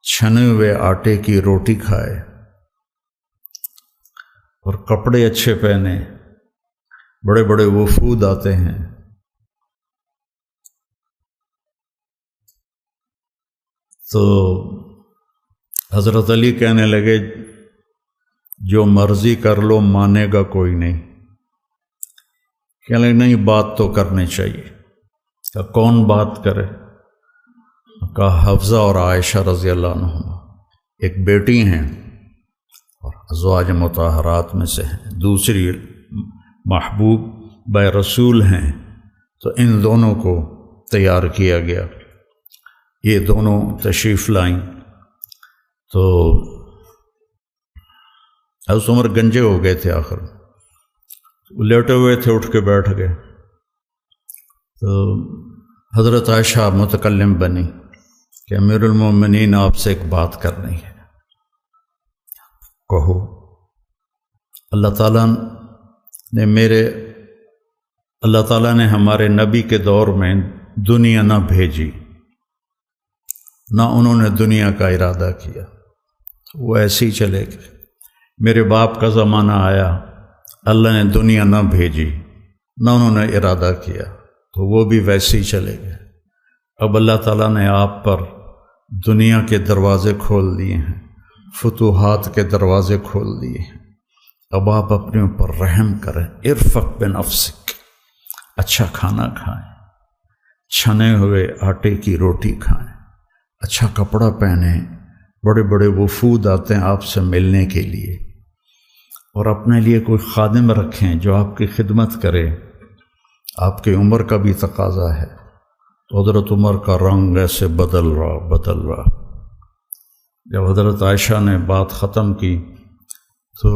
چھنے ہوئے آٹے کی روٹی کھائے اور کپڑے اچھے پہنے، بڑے بڑے وفود آتے ہیں، تو حضرت علی کہنے لگے جو مرضی کر لو، مانے گا کوئی نہیں۔ کہنے لگے نہیں، بات تو کرنی چاہیے۔ کہ کون بات کرے؟ کہا حفصہ اور عائشہ رضی اللہ عنہما، ایک بیٹی ہیں اور ازواج مطہرات میں سے ہیں، دوسری محبوب بے رسول ہیں، تو ان دونوں کو تیار کیا گیا۔ یہ دونوں تشریف لائیں تو حضرت عمر گنجے ہو گئے تھے، آخر لیٹے ہوئے تھے، اٹھ کے بیٹھ گئے۔ تو حضرت عائشہ متکلم بنی کہ امیر المومنین آپ سے ایک بات کرنی ہے، کہو۔ اللہ تعالیٰ نے ہمارے نبی کے دور میں دنیا نہ بھیجی، نہ انہوں نے دنیا کا ارادہ کیا، وہ ایسے ہی چلے گئے۔ میرے باپ کا زمانہ آیا، اللہ نے دنیا نہ بھیجی، نہ انہوں نے ارادہ کیا، تو وہ بھی ویسے ہی چلے گئے۔ اب اللہ تعالیٰ نے آپ پر دنیا کے دروازے کھول دیے ہیں، فتوحات کے دروازے کھول دیے ہیں۔ اب آپ اپنے اوپر رحم کریں، ارفق بنفسک، اچھا کھانا کھائیں، چھنے ہوئے آٹے کی روٹی کھائیں، اچھا کپڑا پہنیں۔ بڑے بڑے وفود آتے ہیں آپ سے ملنے کے لیے، اور اپنے لیے کوئی خادم رکھیں جو آپ کی خدمت کرے۔ آپ کی عمر کا بھی تقاضا ہے۔ تو حضرت عمر کا رنگ ایسے بدل رہا۔ جب حضرت عائشہ نے بات ختم کی تو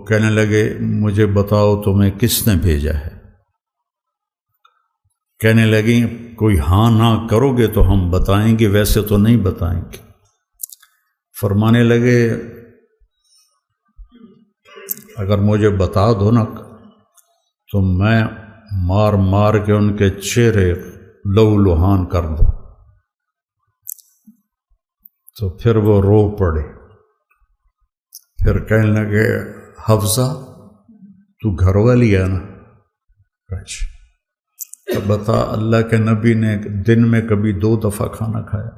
کہنے لگے، مجھے بتاؤ تمہیں کس نے بھیجا ہے؟ کہنے لگیں، کوئی ہاں نہ کرو گے تو ہم بتائیں گے، ویسے تو نہیں بتائیں گے۔ فرمانے لگے، اگر مجھے بتا دو نا تو میں مار مار کے ان کے چہرے لہو لہان کر دوں۔ تو پھر وہ رو پڑے، پھر کہنے لگے، حفصہ تو گھر والی ہے نا؟ اچھا تو بتا، اللہ کے نبی نے دن میں کبھی 2 دفعہ کھانا کھایا؟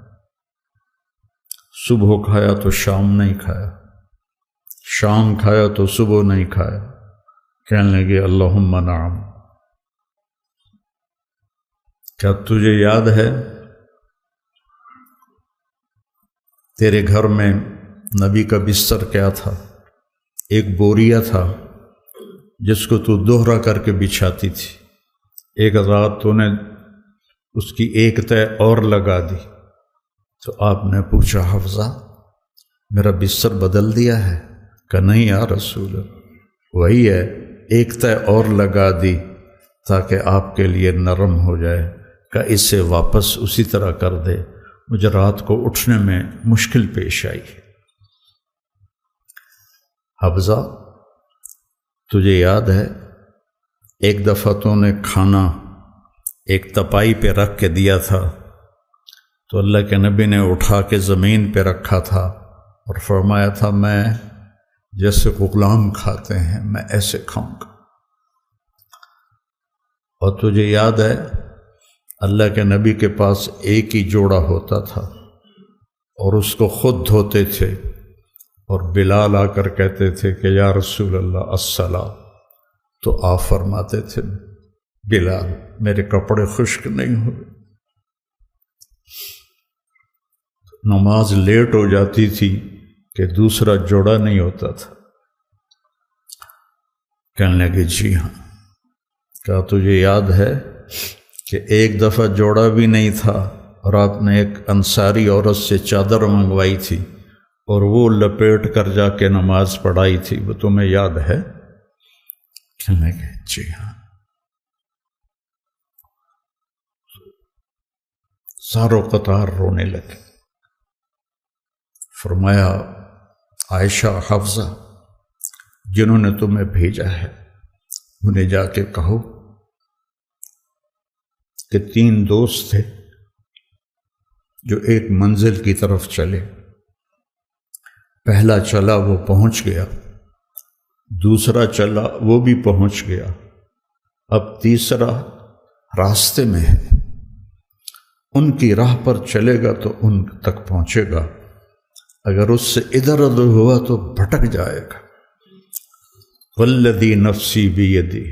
صبح کھایا تو شام نہیں کھایا، شام کھایا تو صبح نہیں کھایا۔ کہنے لگے، اللہم نعم۔ کیا تجھے یاد ہے تیرے گھر میں نبی کا بستر کیا تھا؟ ایک بوریا تھا جس کو تو دوہرا کر کے بچھاتی تھی۔ ایک رات تو نے اس کی ایک تہہ اور لگا دی۔ تو آپ نے پوچھا، حفصہ میرا بستر بدل دیا ہے؟ کہ نہیں یا رسول اللہ، وہی ہے، ایک تہہ اور لگا دی تاکہ آپ کے لیے نرم ہو جائے۔ کہ اسے واپس اسی طرح کر دے، مجھے رات کو اٹھنے میں مشکل پیش آئی۔ حفصہ تجھے یاد ہے ایک دفعہ تو نے کھانا ایک تپائی پہ رکھ کے دیا تھا، تو اللہ کے نبی نے اٹھا کے زمین پہ رکھا تھا اور فرمایا تھا، میں جیسے غلام کھاتے ہیں میں ایسے کھاؤں گا۔ اور تجھے یاد ہے اللہ کے نبی کے پاس ایک ہی جوڑا ہوتا تھا اور اس کو خود دھوتے تھے، اور بلال آ کر کہتے تھے کہ یا رسول اللہ الصلاۃ، تو آپ فرماتے تھے، بلال میرے کپڑے خشک نہیں ہوئے۔ نماز لیٹ ہو جاتی تھی کہ دوسرا جوڑا نہیں ہوتا تھا۔ کہنے لگے، جی ہاں۔ کیا تجھے یاد ہے کہ ایک دفعہ جوڑا بھی نہیں تھا اور آپ نے ایک انصاری عورت سے چادر منگوائی تھی اور وہ لپیٹ کر جا کے نماز پڑھائی تھی، وہ تمہیں یاد ہے؟ کہنے لگے، جی ہاں۔ ساروں قطار رونے لگے۔ فرمایا، عائشہ، حفصہ جنہوں نے تمہیں بھیجا ہے انہیں جا کے کہو کہ 3 دوست تھے جو ایک منزل کی طرف چلے۔ پہلا چلا وہ پہنچ گیا، دوسرا چلا وہ بھی پہنچ گیا، اب تیسرا راستے میں ہے، ان کی راہ پر چلے گا تو ان تک پہنچے گا، اگر اس سے ادھر ادھر ہوا تو بھٹک جائے گا۔ والذی نفسی بیدہ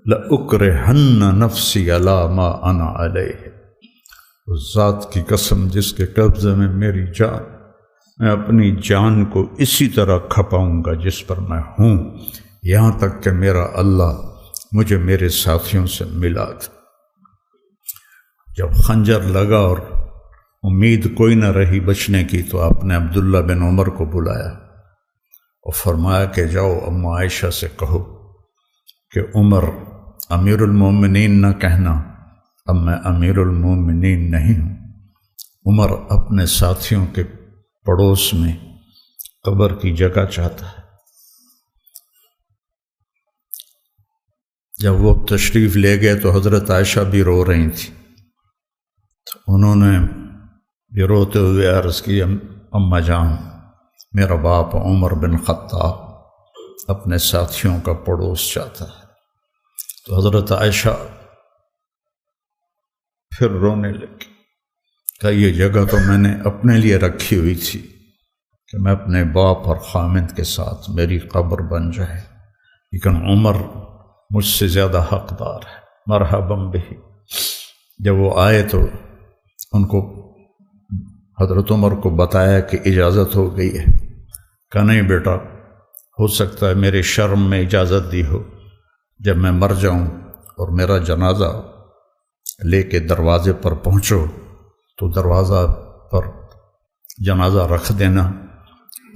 لأکرہن نفسی علی ما انا علیہ، اس ذات کی قسم جس کے قبضے میں میری جان، میں اپنی جان کو اسی طرح کھپاؤں گا جس پر میں ہوں، یہاں تک کہ میرا اللہ مجھے میرے ساتھیوں سے ملا دے۔ جب خنجر لگا اور امید کوئی نہ رہی بچنے کی تو آپ نے عبداللہ بن عمر کو بلایا اور فرمایا کہ جاؤ اماں عائشہ سے کہو کہ عمر امیر المومنین نہ کہنا، اب میں امیر المومنین نہیں ہوں۔ عمر اپنے ساتھیوں کے پڑوس میں قبر کی جگہ چاہتا ہے۔ جب وہ تشریف لے گئے تو حضرت عائشہ بھی رو رہی تھی، تو انہوں نے بھی روتے ہوئے عرض کی اماں جان، میرا باپ عمر بن خطاب اپنے ساتھیوں کا پڑوس چاہتا ہے۔ تو حضرت عائشہ پھر رونے لگی، کہ یہ جگہ تو میں نے اپنے لیے رکھی ہوئی تھی کہ میں اپنے باپ اور خامد کے ساتھ میری قبر بن جائے، لیکن عمر مجھ سے زیادہ حقدار ہے، مرحباً بہ۔ جب وہ آئے تو ان کو حضرت عمر کو بتایا کہ اجازت ہو گئی ہے۔ کہا نہیں بیٹا، ہو سکتا ہے میرے شرم میں اجازت دی ہو، جب میں مر جاؤں اور میرا جنازہ لے کے دروازے پر پہنچو تو دروازہ پر جنازہ رکھ دینا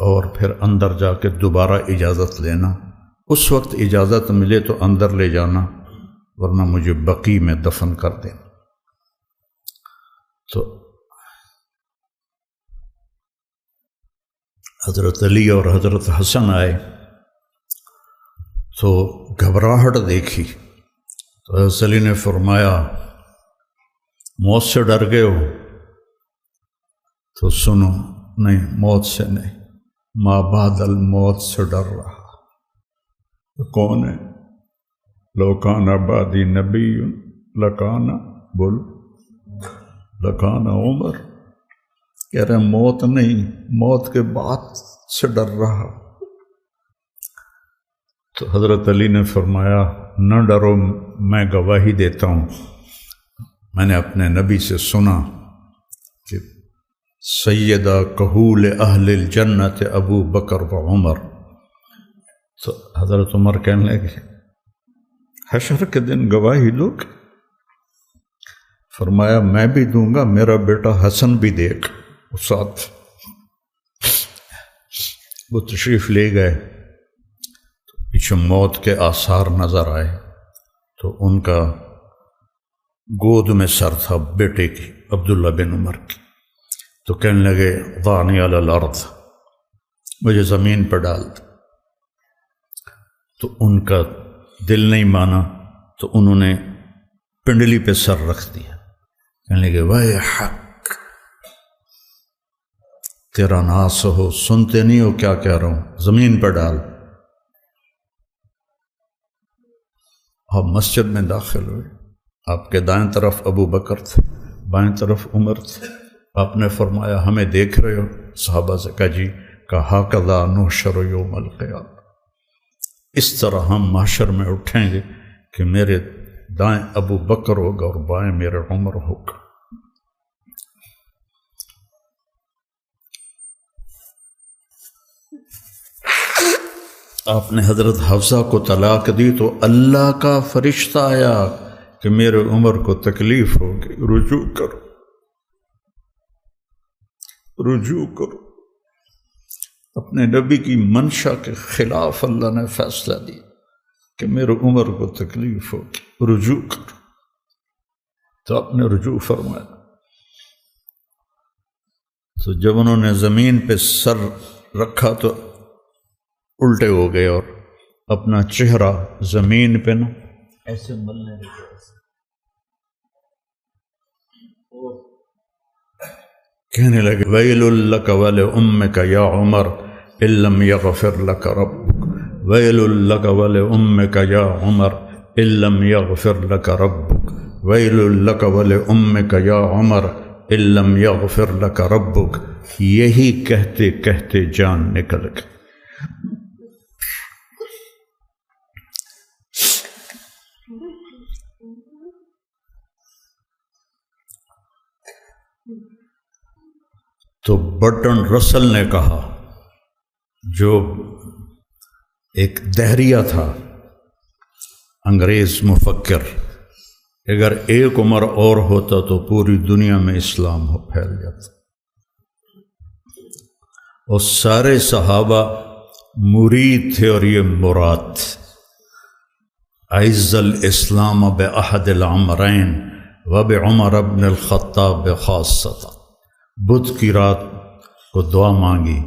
اور پھر اندر جا کے دوبارہ اجازت لینا، اس وقت اجازت ملے تو اندر لے جانا، ورنہ مجھے بقیع میں دفن کر دینا۔ تو حضرت علی اور حضرت حسن آئے تو گھبراہٹ دیکھی تو حضرت علی نے فرمایا موت سے ڈر گئے ہو؟ تو سنو، نہیں موت سے نہیں، ما بعد الموت سے ڈر رہا۔ کون ہے؟ لو کان بعدی نبی لکان، بول لکان عمر۔ کہہ رہے موت نہیں، موت کے بعد سے ڈر رہا۔ تو حضرت علی نے فرمایا نہ ڈرو، میں گواہی دیتا ہوں، میں نے اپنے نبی سے سنا کہ سیدہ کہول اہل الجنت ابو بکر و عمر۔ تو حضرت عمر کہنے لگے حشر کے دن گواہی دو؟ فرمایا میں بھی دوں گا، میرا بیٹا حسن بھی دیکھ ساتھ۔ وہ تشریف لے گئے، پیچھے موت کے آثار نظر آئے تو ان کا گود میں سر تھا بیٹے کی، عبداللہ بن عمر کی۔ تو کہنے لگے ضعنی علی الارض، مجھے زمین پر ڈال دے۔ تو ان کا دل نہیں مانا تو انہوں نے پنڈلی پہ سر رکھ دیا۔ کہنے لگے وے حق، تیرا ناس ہو، سنتے نہیں ہو کیا کہہ رہا ہوں، زمین پر ڈال۔ آپ مسجد میں داخل ہوئے، آپ کے دائیں طرف ابو بکر تھے، بائیں طرف عمر تھے۔ آپ نے فرمایا ہمیں دیکھ رہے ہو؟ صحابہ سے کہا جی۔ کہا ھکذا نحشر یوم القیامہ، اس طرح ہم محشر میں اٹھیں گے کہ میرے دائیں ابو بکر ہوگا اور بائیں میرے عمر ہوگا۔ آپ نے حضرت حفصہ کو طلاق دی تو اللہ کا فرشتہ آیا کہ میرے عمر کو تکلیف ہوگی، رجوع کرو، رجوع کرو۔ اپنے نبی کی منشا کے خلاف اللہ نے فیصلہ دیا کہ میرے عمر کو تکلیف ہوگی، رجوع کرو۔ تو آپ نے رجوع فرمایا۔ تو جب انہوں نے زمین پہ سر رکھا تو الٹے ہو گئے اور اپنا چہرہ زمین پہ نہ ایسے ملنے لگے۔ کہنے لگے ویل لک ولامک یا عمر ان لم یغفر لک ربک، ویل لک ولامک یا عمر ان لم یغفر لک ربک، ویل لک ولامک یا عمر ان لم یغفر لک ربک۔ یہی کہتے کہتے جان نکل گئی۔ تو برٹن رسل نے کہا، جو ایک دہریہ تھا، انگریز مفکر، اگر ایک عمر اور ہوتا تو پوری دنیا میں اسلام پھیل جاتا، اور سارے صحابہ مرید تھے اور یہ مراد تھے۔ اعز الاسلام باحد العمرین وبعمر بن الخطاب خاصۃ۔ بدھ کی رات کو دعا مانگی،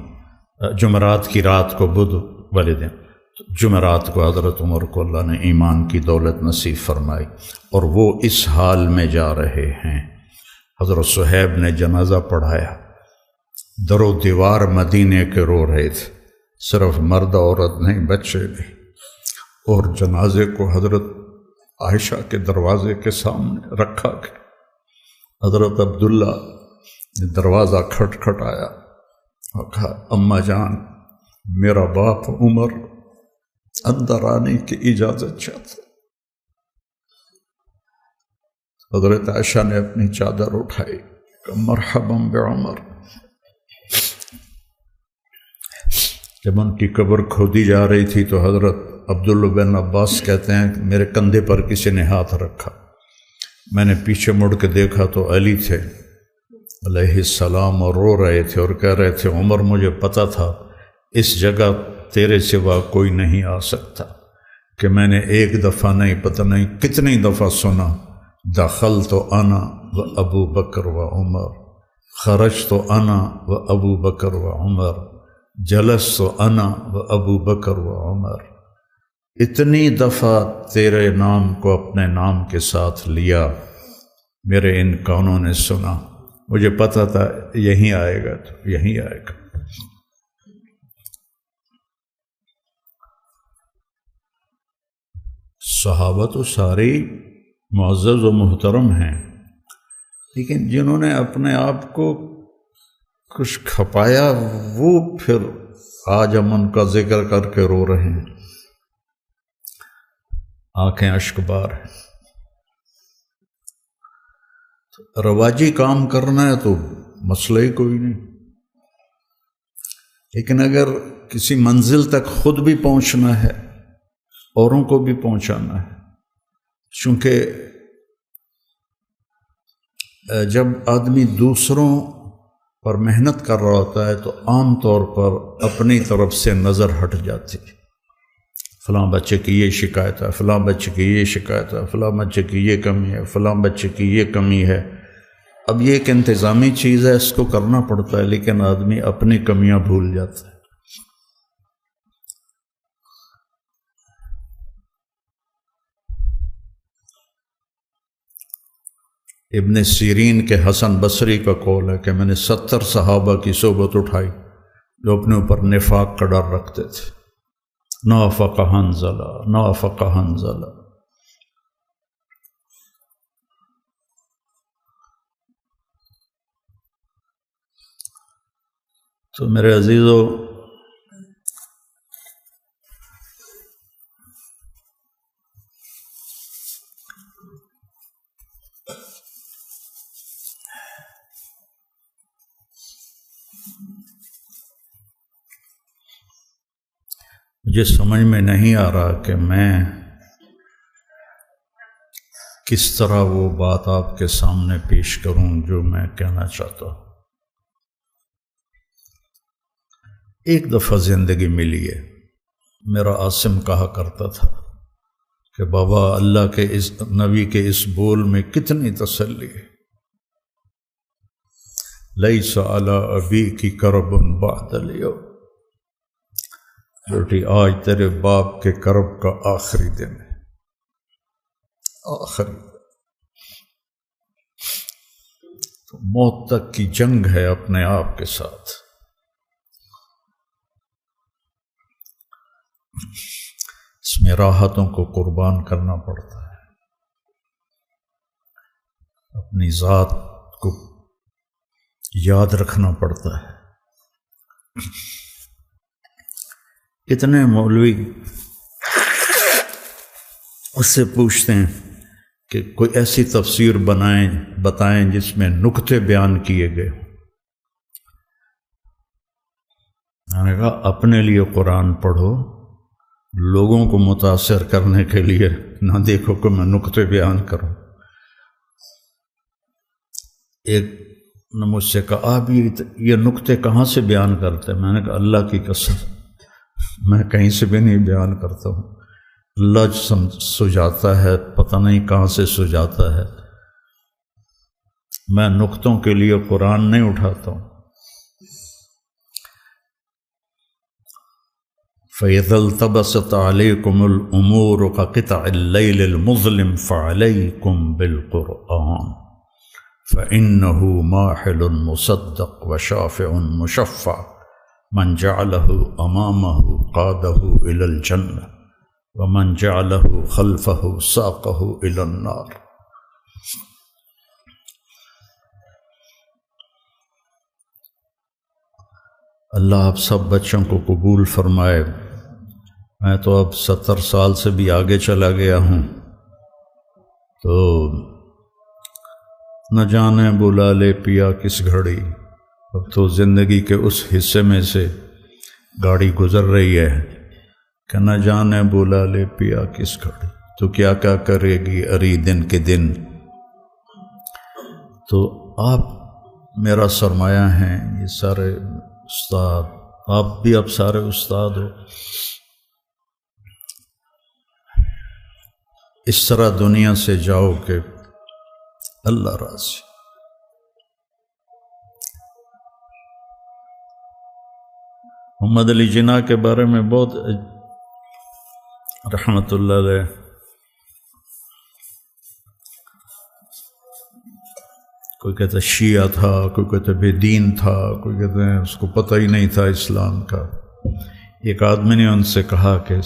جمعرات کی رات کو بدھ والے دن، جمعرات کو حضرت عمر کو اللہ نے ایمان کی دولت نصیب فرمائی، اور وہ اس حال میں جا رہے ہیں۔ حضرت صہیب نے جنازہ پڑھایا، در و دیوار مدینے کے رو رہے تھے، صرف مرد عورت نہیں، بچے نہیں، اور جنازے کو حضرت عائشہ کے دروازے کے سامنے رکھا گیا۔ حضرت عبداللہ نے دروازہ کھٹکھٹایا اور کہا اماں جان، میرا باپ عمر اندر آنے کی اجازت چاہتا۔ حضرت عائشہ نے اپنی چادر اٹھائی کہ مرحبا بعمر۔ جب ان کی قبر کھودی جا رہی تھی تو حضرت عبداللہ بن عباس کہتے ہیں کہ میرے کندھے پر کسی نے ہاتھ رکھا، میں نے پیچھے مڑ کے دیکھا تو علی تھے علیہ السلام، اور رو رہے تھے اور کہہ رہے تھے عمر مجھے پتا تھا اس جگہ تیرے سوا کوئی نہیں آ سکتا، کہ میں نے ایک دفعہ نہیں پتہ نہیں کتنی دفعہ سنا دخلت انا و ابو بکر و عمر، خرجت انا و ابو بکر و عمر، جلست انا و ابو بکر و عمر۔ اتنی دفعہ تیرے نام کو اپنے نام کے ساتھ لیا، میرے ان کانوں نے سنا، مجھے پتا تھا یہیں آئے گا تو یہیں آئے گا۔ صحابہ تو سارے معزز و محترم ہیں، لیکن جنہوں نے اپنے آپ کو کچھ کھپایا وہ پھر آج ہم ان کا ذکر کر کے رو رہے ہیں، آنکھیں اشک بار ہیں۔ رواجی کام کرنا ہے تو مسئلہ ہی کوئی نہیں، لیکن اگر کسی منزل تک خود بھی پہنچنا ہے، اوروں کو بھی پہنچانا ہے، چونکہ جب آدمی دوسروں پر محنت کر رہا ہوتا ہے تو عام طور پر اپنی طرف سے نظر ہٹ جاتی ہے، فلاں بچے کی یہ شکایت ہے، فلاں بچے کی یہ شکایت ہے، فلاں بچے کی یہ کمی ہے، فلاں بچے کی یہ کمی ہے۔ اب یہ ایک انتظامی چیز ہے، اس کو کرنا پڑتا ہے، لیکن آدمی اپنی کمیاں بھول جاتا ہے۔ ابن سیرین کے حسن بصری کا قول ہے کہ میں نے 70 صحابہ کی صحبت اٹھائی جو اپنے اوپر نفاق کا ڈر رکھتے تھے، نافق حنظلہ، نافق حنظلہ۔ تو میرے عزیزو، مجھے سمجھ میں نہیں آ رہا کہ میں کس طرح وہ بات آپ کے سامنے پیش کروں جو میں کہنا چاہتا ہوں۔ ایک دفعہ زندگی ملی ہے، میرا عاصم کہا کرتا تھا کہ بابا اللہ کے اس نبی کے اس بول میں کتنی تسلی ہے، لیس علی ابیک کرب بعد الیوم، بیٹی آج تیرے باپ کے کرب کا آخری دن ہے، آخری تو موت تک کی جنگ ہے اپنے آپ کے ساتھ۔ اس میں راحتوں کو قربان کرنا پڑتا ہے، اپنی ذات کو یاد رکھنا پڑتا ہے۔ اتنے مولوی اس سے پوچھتے ہیں کہ کوئی ایسی تفسیر بتائیں جس میں نکتے بیان کیے گئے۔ میں نے کہا اپنے لیے قرآن پڑھو، لوگوں کو متاثر کرنے کے لیے نہ دیکھو کہ میں نکتے بیان کروں۔ ایک نے مجھ سے کہا آپ یہ نکتے کہاں سے بیان کرتے ہیں؟ میں نے کہا اللہ کی قسم میں کہیں سے بھی نہیں بیان کرتا ہوں، اللہ سجاتا ہے، پتہ نہیں کہاں سے سجاتا ہے۔ میں نکتوں کے لیے قرآن نہیں اٹھاتا ہوں۔ فَإِذَا الْتَبَسَتْ عَلَيْكُمُ الْأُمُورُ كَقِطْعِ اللَّيْلِ الْمُظْلِمِ فَعَلَيْكُمْ بِالْقُرْآنِ فَإِنَّهُ مَاحِلٌ مُصَدَّقٌ وَشَافِعٌ مُشَفَّعٌ مَنْ جَعَلَهُ أَمَامَهُ قَادَهُ إِلَى الْجَنَّةِ وَمَنْ جَعَلَهُ خَلْفَهُ سَاقَهُ إِلَى النَّارِ۔ اللہ آپ سب بچوں کو قبول فرمائے۔ میں تو اب 70 سال سے بھی آگے چلا گیا ہوں، تو نہ جانے بلا لے پیا کس گھڑی، اب تو زندگی کے اس حصے میں سے گاڑی گزر رہی ہے کہ نہ جانے بلا لے پیا کس گھڑی، تو کیا کیا کرے گی اری دن کے دن۔ تو آپ میرا سرمایہ ہیں، یہ سارے استاد، آپ بھی اب سارے استاد ہو۔ اس طرح دنیا سے جاؤ کہ اللہ راضی۔ محمد علی جناح کے بارے میں بہت رحمت اللہ علیہ کوئی کہتا شیعہ تھا، کوئی کہتا بے دین تھا، کوئی کہتے ہیں اس کو پتہ ہی نہیں تھا اسلام کا۔ ایک آدمی نے ان سے کہا کہ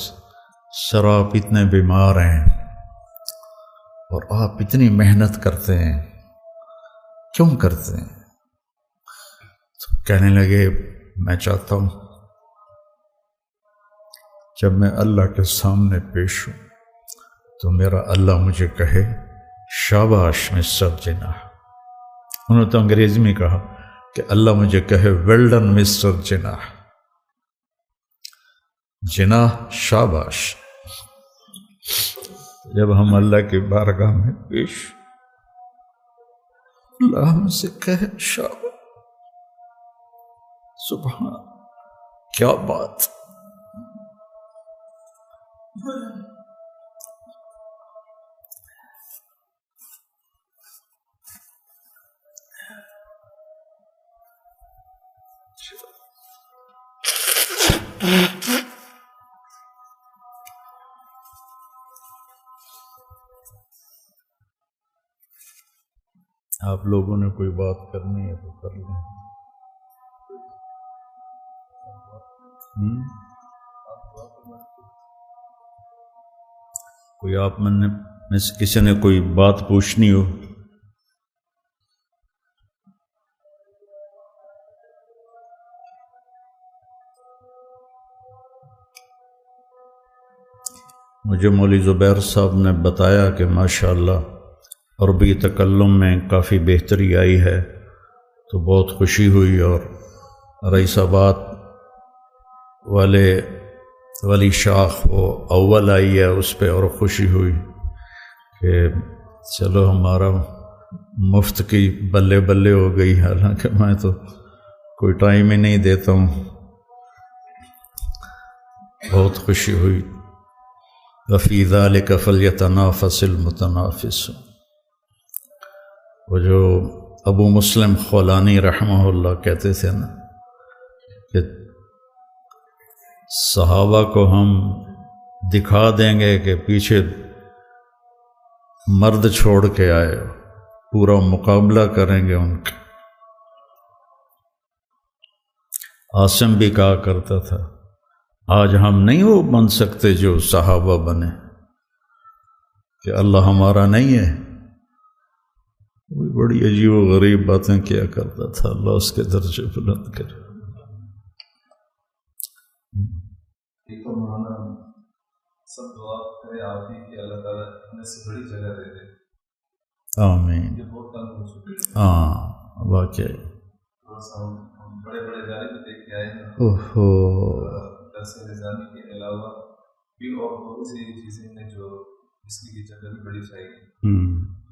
سر آپ اتنے بیمار ہیں اور آپ اتنی محنت کرتے ہیں، کیوں کرتے ہیں؟ تو کہنے لگے میں چاہتا ہوں جب میں اللہ کے سامنے پیش ہوں تو میرا اللہ مجھے کہے شاباش مسٹر جناح۔ انہوں نے تو انگریزی میں کہا کہ اللہ مجھے کہے ویل ڈن مسٹر جناح، جناح شاباش۔ جب ہم اللہ کی بارگاہ میں پیش، اللہ ہم سے کہے شاباش، سبحان، کیا بات۔ آپ لوگوں نے کوئی بات کرنی ہے تو کر لیں۔ کوئی آپ میں سے کسی نے کوئی بات پوچھنی ہو؟ مجھے مولوی زبیر صاحب نے بتایا کہ ماشاءاللہ عربی تکلم میں کافی بہتری آئی ہے، تو بہت خوشی ہوئی، اور رئیس آباد والی شاخ وہ اول آئی ہے اس پہ اور خوشی ہوئی کہ چلو ہمارا مفت کی بلے بلے ہو گئی، حالانکہ میں تو کوئی ٹائم ہی نہیں دیتا ہوں۔ بہت خوشی ہوئی۔ وَفِي ذَلِكَ فَلْيَتَنَافَسِ الْمُتَنَافِسُونَ۔ وہ جو ابو مسلم خولانی رحمہ اللہ کہتے تھے نا کہ صحابہ کو ہم دکھا دیں گے کہ پیچھے مرد چھوڑ کے آئے، پورا مقابلہ کریں گے ان کا۔ عاصم بھی کہا کرتا تھا آج ہم نہیں وہ بن سکتے جو صحابہ بنے، کہ اللہ ہمارا نہیں ہے۔ بڑی عجیب و غریب باتیں کیا کرتا تھا، اللہ اس کے درجے بلند کرے۔ تو مولانا سب دعا کرے آپ ہی کہ اللہ تعالیٰ ہمیں سے بڑی جگہ دے دے۔ آمین۔ یہ بہت کم ہو چکے ہیں۔ ہاں واقعی تھوڑا سا ہم بڑے بڑے جانے کو دیکھ کے آئے ہیں، اوہو، درس نظامی کے علاوہ پھر اور بہت سی چیزیں ہیں جو اس کی جگہ بھی بڑی چاہیے.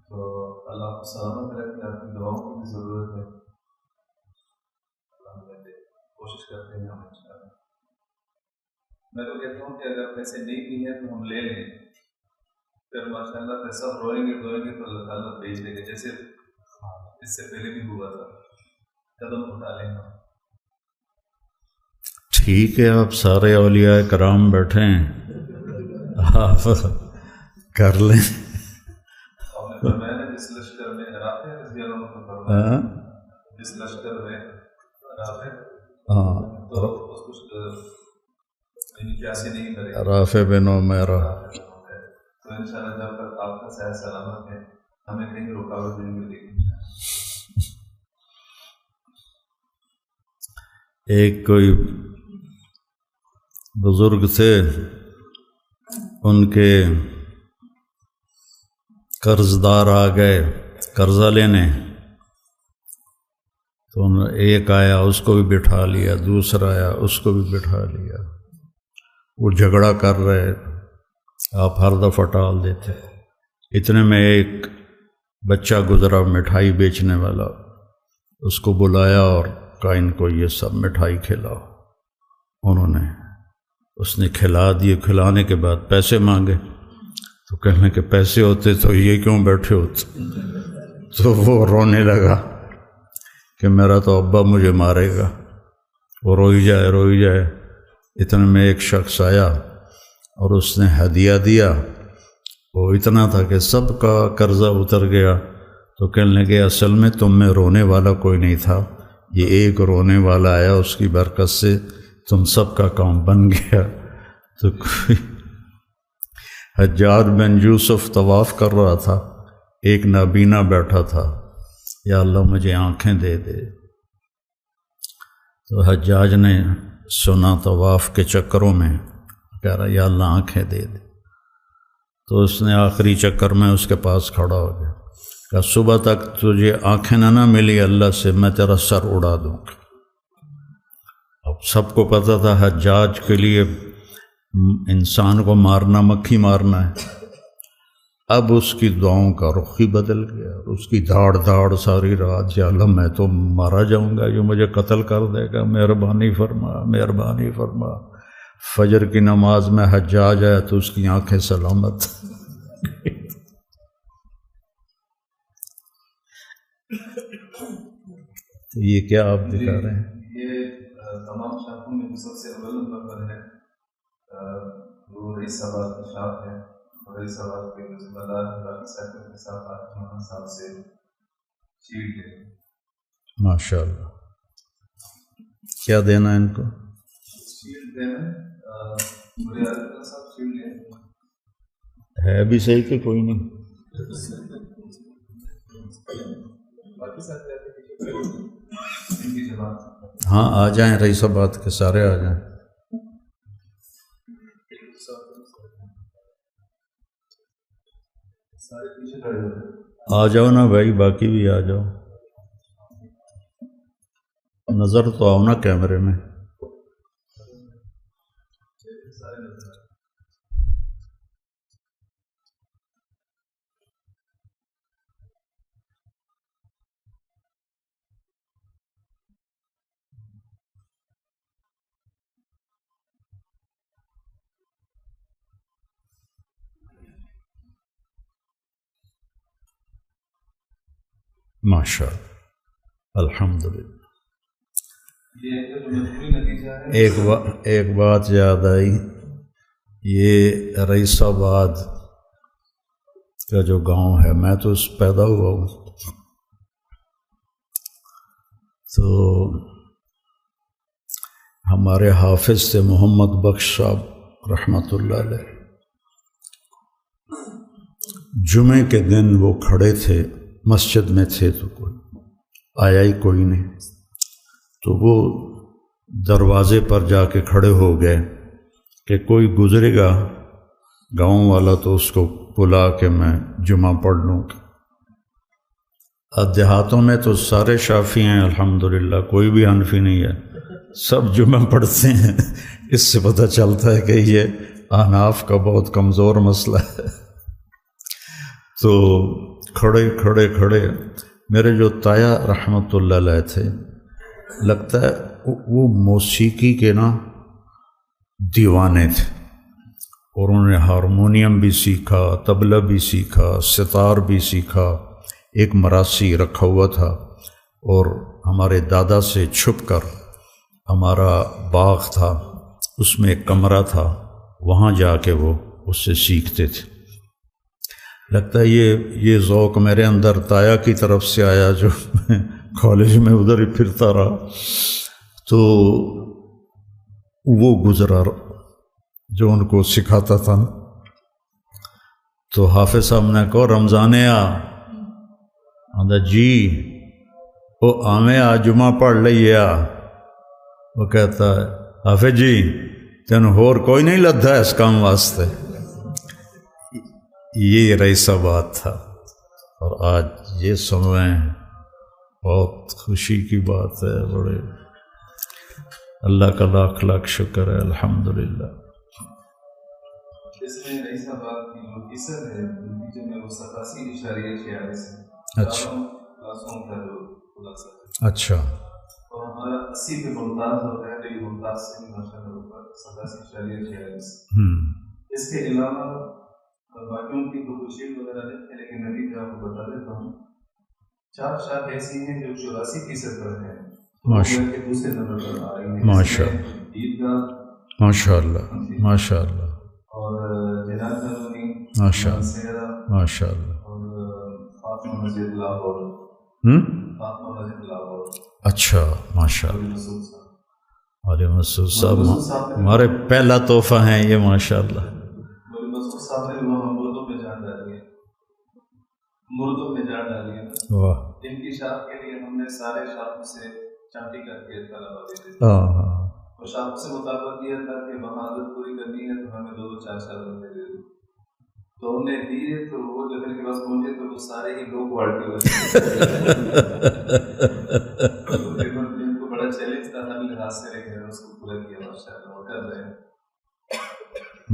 تو اللہ کو سلامت رکھے. آپ کی دعاؤں کی بھی ضرورت ہے. کوشش کرتے ہیں ہم انشاءاللہ. میں تو کہتا ہوں کہ اگر پیسے نہیں بھی ہیں تو ہم لے لیں, پھر ماشاء اللہ پیسہ روئیں گے تو اللہ تعالیٰ بھیج دے گا. جیسے اس سے پہلے بھی ہوا تھا, قدم اٹھا لیں گے. ٹھیک ہے, آپ سارے اولیاء کرام بیٹھے ہیں, آپ کر لیں. جس لشکر میں رافع رضی اللہ عنہ کو فرمایا, جس لشکر میں رافع تو اس کو پیاسے نہیں کرے, رافع بن عمیرہ. تو انشاءاللہ جب تک آپ کا صحت سلامت ہے ہمیں کہیں رکاوٹ نہیں ملے گی. ایک کوئی بزرگ تھے, ان کے قرض دار آ گئے قرضہ لینے, تو ایک آیا اس کو بھی بٹھا لیا, دوسرا آیا اس کو بھی بٹھا لیا. وہ جھگڑا کر رہے, آپ ہر دفعہ ٹال دیتے. اتنے میں ایک بچہ گزرا مٹھائی بیچنے والا, اس کو بلایا اور کہا ان کو یہ سب مٹھائی کھلاؤ. انہوں نے اس نے کھلا دیے. کھلانے کے بعد پیسے مانگے تو کہنے کہ پیسے ہوتے تو یہ کیوں بیٹھے ہوتے. تو وہ رونے لگا کہ میرا تو ابا مجھے مارے گا. وہ روئی جائے. اتنے میں ایک شخص آیا اور اس نے ہدیہ دیا. وہ اتنا تھا کہ سب کا قرضہ اتر گیا. تو کہنے لگے اصل میں تم میں رونے والا کوئی نہیں تھا, یہ ایک رونے والا آیا, اس کی برکت سے تم سب کا کام بن گیا. تو حجاج بن یوسف طواف کر رہا تھا, ایک نابینا بیٹھا تھا, یا اللہ مجھے آنکھیں دے دے. تو حجاج نے سنا طواف کے چکروں میں, کہہ رہا یا اللہ آنکھیں دے دے. تو اس نے آخری چکر میں اس کے پاس کھڑا ہو گیا, کہا صبح تک تجھے آنکھیں نہ ملی اللہ سے, میں تیرا سر اڑا دوں گا. اب سب کو پتہ تھا حجاج کے لیے انسان کو مارنا مکھی مارنا ہے. اب اس کی دعاؤں کا رخ ہی بدل گیا. اس کی دھاڑ ساری رات, یا اللہ میں تو مارا جاؤں گا, جو مجھے قتل کر دے گا, مہربانی فرما. فجر کی نماز میں حجاج آیا تو اس کی آنکھیں سلامت. تو یہ کیا آپ دکھا رہے ہیں؟ یہ تمام شاخوں میں سب سے اول نمبر ہے وہ رئیس آباد کا شاخ ہے. رئیس آباد کے ذمہ دار صاحب کے ساتھ صاحب سے شیٹ لے. ماشاء اللہ. کیا دینا ہے ان کو؟ شیٹ دینا صاحب شیٹ لے. ہے بھی صحیح کہ کوئی نہیں؟ باقی ساتھ ان کی جماعت. ہاں آ جائیں, رئیس آباد کے سارے آ جائیں. آ جاؤ نا بھائی, باقی بھی آ جاؤ. نظر تو آؤ نا کیمرے میں. ماشاء اللہ, الحمدللہ. ایک بات یاد آئی, یہ رئیس آباد کا جو گاؤں ہے, میں تو اس پیدا ہوا ہوں, تو ہمارے حافظ تھے محمد بخش صاحب رحمۃ اللہ علیہ. جمعے کے دن وہ کھڑے تھے, مسجد میں تھے, تو کوئی آیا ہی کوئی نہیں. تو وہ دروازے پر جا کے کھڑے ہو گئے کہ کوئی گزرے گا گاؤں والا تو اس کو بلا کے میں جمعہ پڑھ لوں. دیہاتوں میں تو سارے شافی ہیں الحمدللہ, کوئی بھی حنفی نہیں ہے, سب جمعہ پڑھتے ہیں. اس سے پتہ چلتا ہے کہ یہ احناف کا بہت کمزور مسئلہ ہے. تو کھڑے کھڑے کھڑے میرے جو تایا رحمۃ اللہ علیہ تھے، لگتا ہے وہ موسیقی کے نا دیوانے تھے، اور انہوں نے ہارمونیم بھی سیکھا، طبلہ بھی سیکھا، ستار بھی سیکھا. ایک مراسی رکھا ہوا تھا، اور ہمارے دادا سے چھپ کر ہمارا باغ تھا، اس میں ایک کمرہ تھا، وہاں جا کے وہ اس سے سیکھتے تھے. لگتا ہے یہ ذوق میرے اندر تایا کی طرف سے آیا، جو میں کالج میں ادھر ہی پھرتا رہا. تو وہ گزرا جو ان کو سکھاتا تھا. تو حافظ صاحب نے کہا رمضان آندا جی وہ آویں آ جمعہ پڑھ لئیے آ. وہ کہتا ہے حافظ جی تینوں ہور کوئی نہیں لدھا اس کام واسطے. یہ رئیسہ بات تھا، اور آج یہ سنویں بہت خوشی کی بات ہے. بڑے اللہ کا لاکھ لاکھ شکر ہے، الحمدللہ. اس میں رئیسہ بات کی جو کسر ہے جو میں وہ 87.46 ہے. اچھا کلاسوں کا جو خلاصہ. اچھا. اور ہمارا 80 پہ ممتاز ہوتا ہے، تو یہ ممتاز سے ماشاء اللہ اوپر 87.46. اس کے علاوہ باقیوں کی تو خوشی وغیرہ نہیں ہے، لیکن نبی کا آپ کو بتا دیتا ہوں 4 شاخ ایسی ہیں جو 84% پر ہیں. کے دوسرے نمبر پر آ رہی ہیں. ماشاء عیدگاہ، ماشاء اللہ ماشاء اللہ، اور جنازہ رومی، ماشاء اللہ ماشاء اللہ. اور فاطمہ مسجد لاہور. فاطمہ مسجد لاہور. اچھا ماشاء اللہ. مسعود صاحب، علی مسعود صاحب ہمارے پہلا تحفہ ہیں یہ، ماشاء اللہ. مسعود صاحب نے وہ مردوں میں جان ڈالی ہے، مردوں میں جان ڈالی ہے. واہ. ان کی شاخ کے لیے ہم نے سارے شاخوں سے چانٹی کر کے طلبا دیتے تھے. اور شاخوں سے مطابق کیا تھا کہ بہادر پوری کرنی ہے تو ہمیں 2-4 شاخ دے دے. تو ہم نے دیے، تو وہ جب ان کے پاس پہنچے تو وہ سارے ہی 2 کوالٹی ان کو بڑا چیلنج تھا، ہم لحاظ سے رہ گئے، اس کو پورا کیا ماشاء اللہ. وہ کر رہے ہیں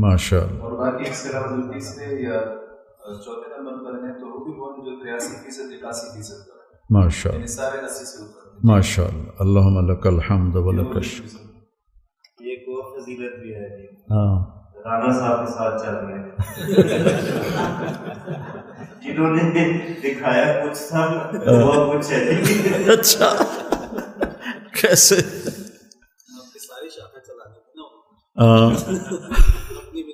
ماشاء اللہ. اور باقی اس کے علاوہ جو تیسرے یا چوتھے نمبر پر ہیں تو وہ بھی بہت جو 83% 81% پر ہے، ماشاء اللہ. یعنی سارے 80 سے اوپر. ماشاء اللہ. اللہم لک الحمد ولک الشکر. یہ ایک اور فضیلت بھی ہے جی، ہاں رانا صاحب کے ساتھ چل رہے ہیں جنہوں نے دکھایا کچھ تھا وہ کچھ ہے. اچھا کیسے؟ ساری شاخیں چلا دی نا، اپنی بھی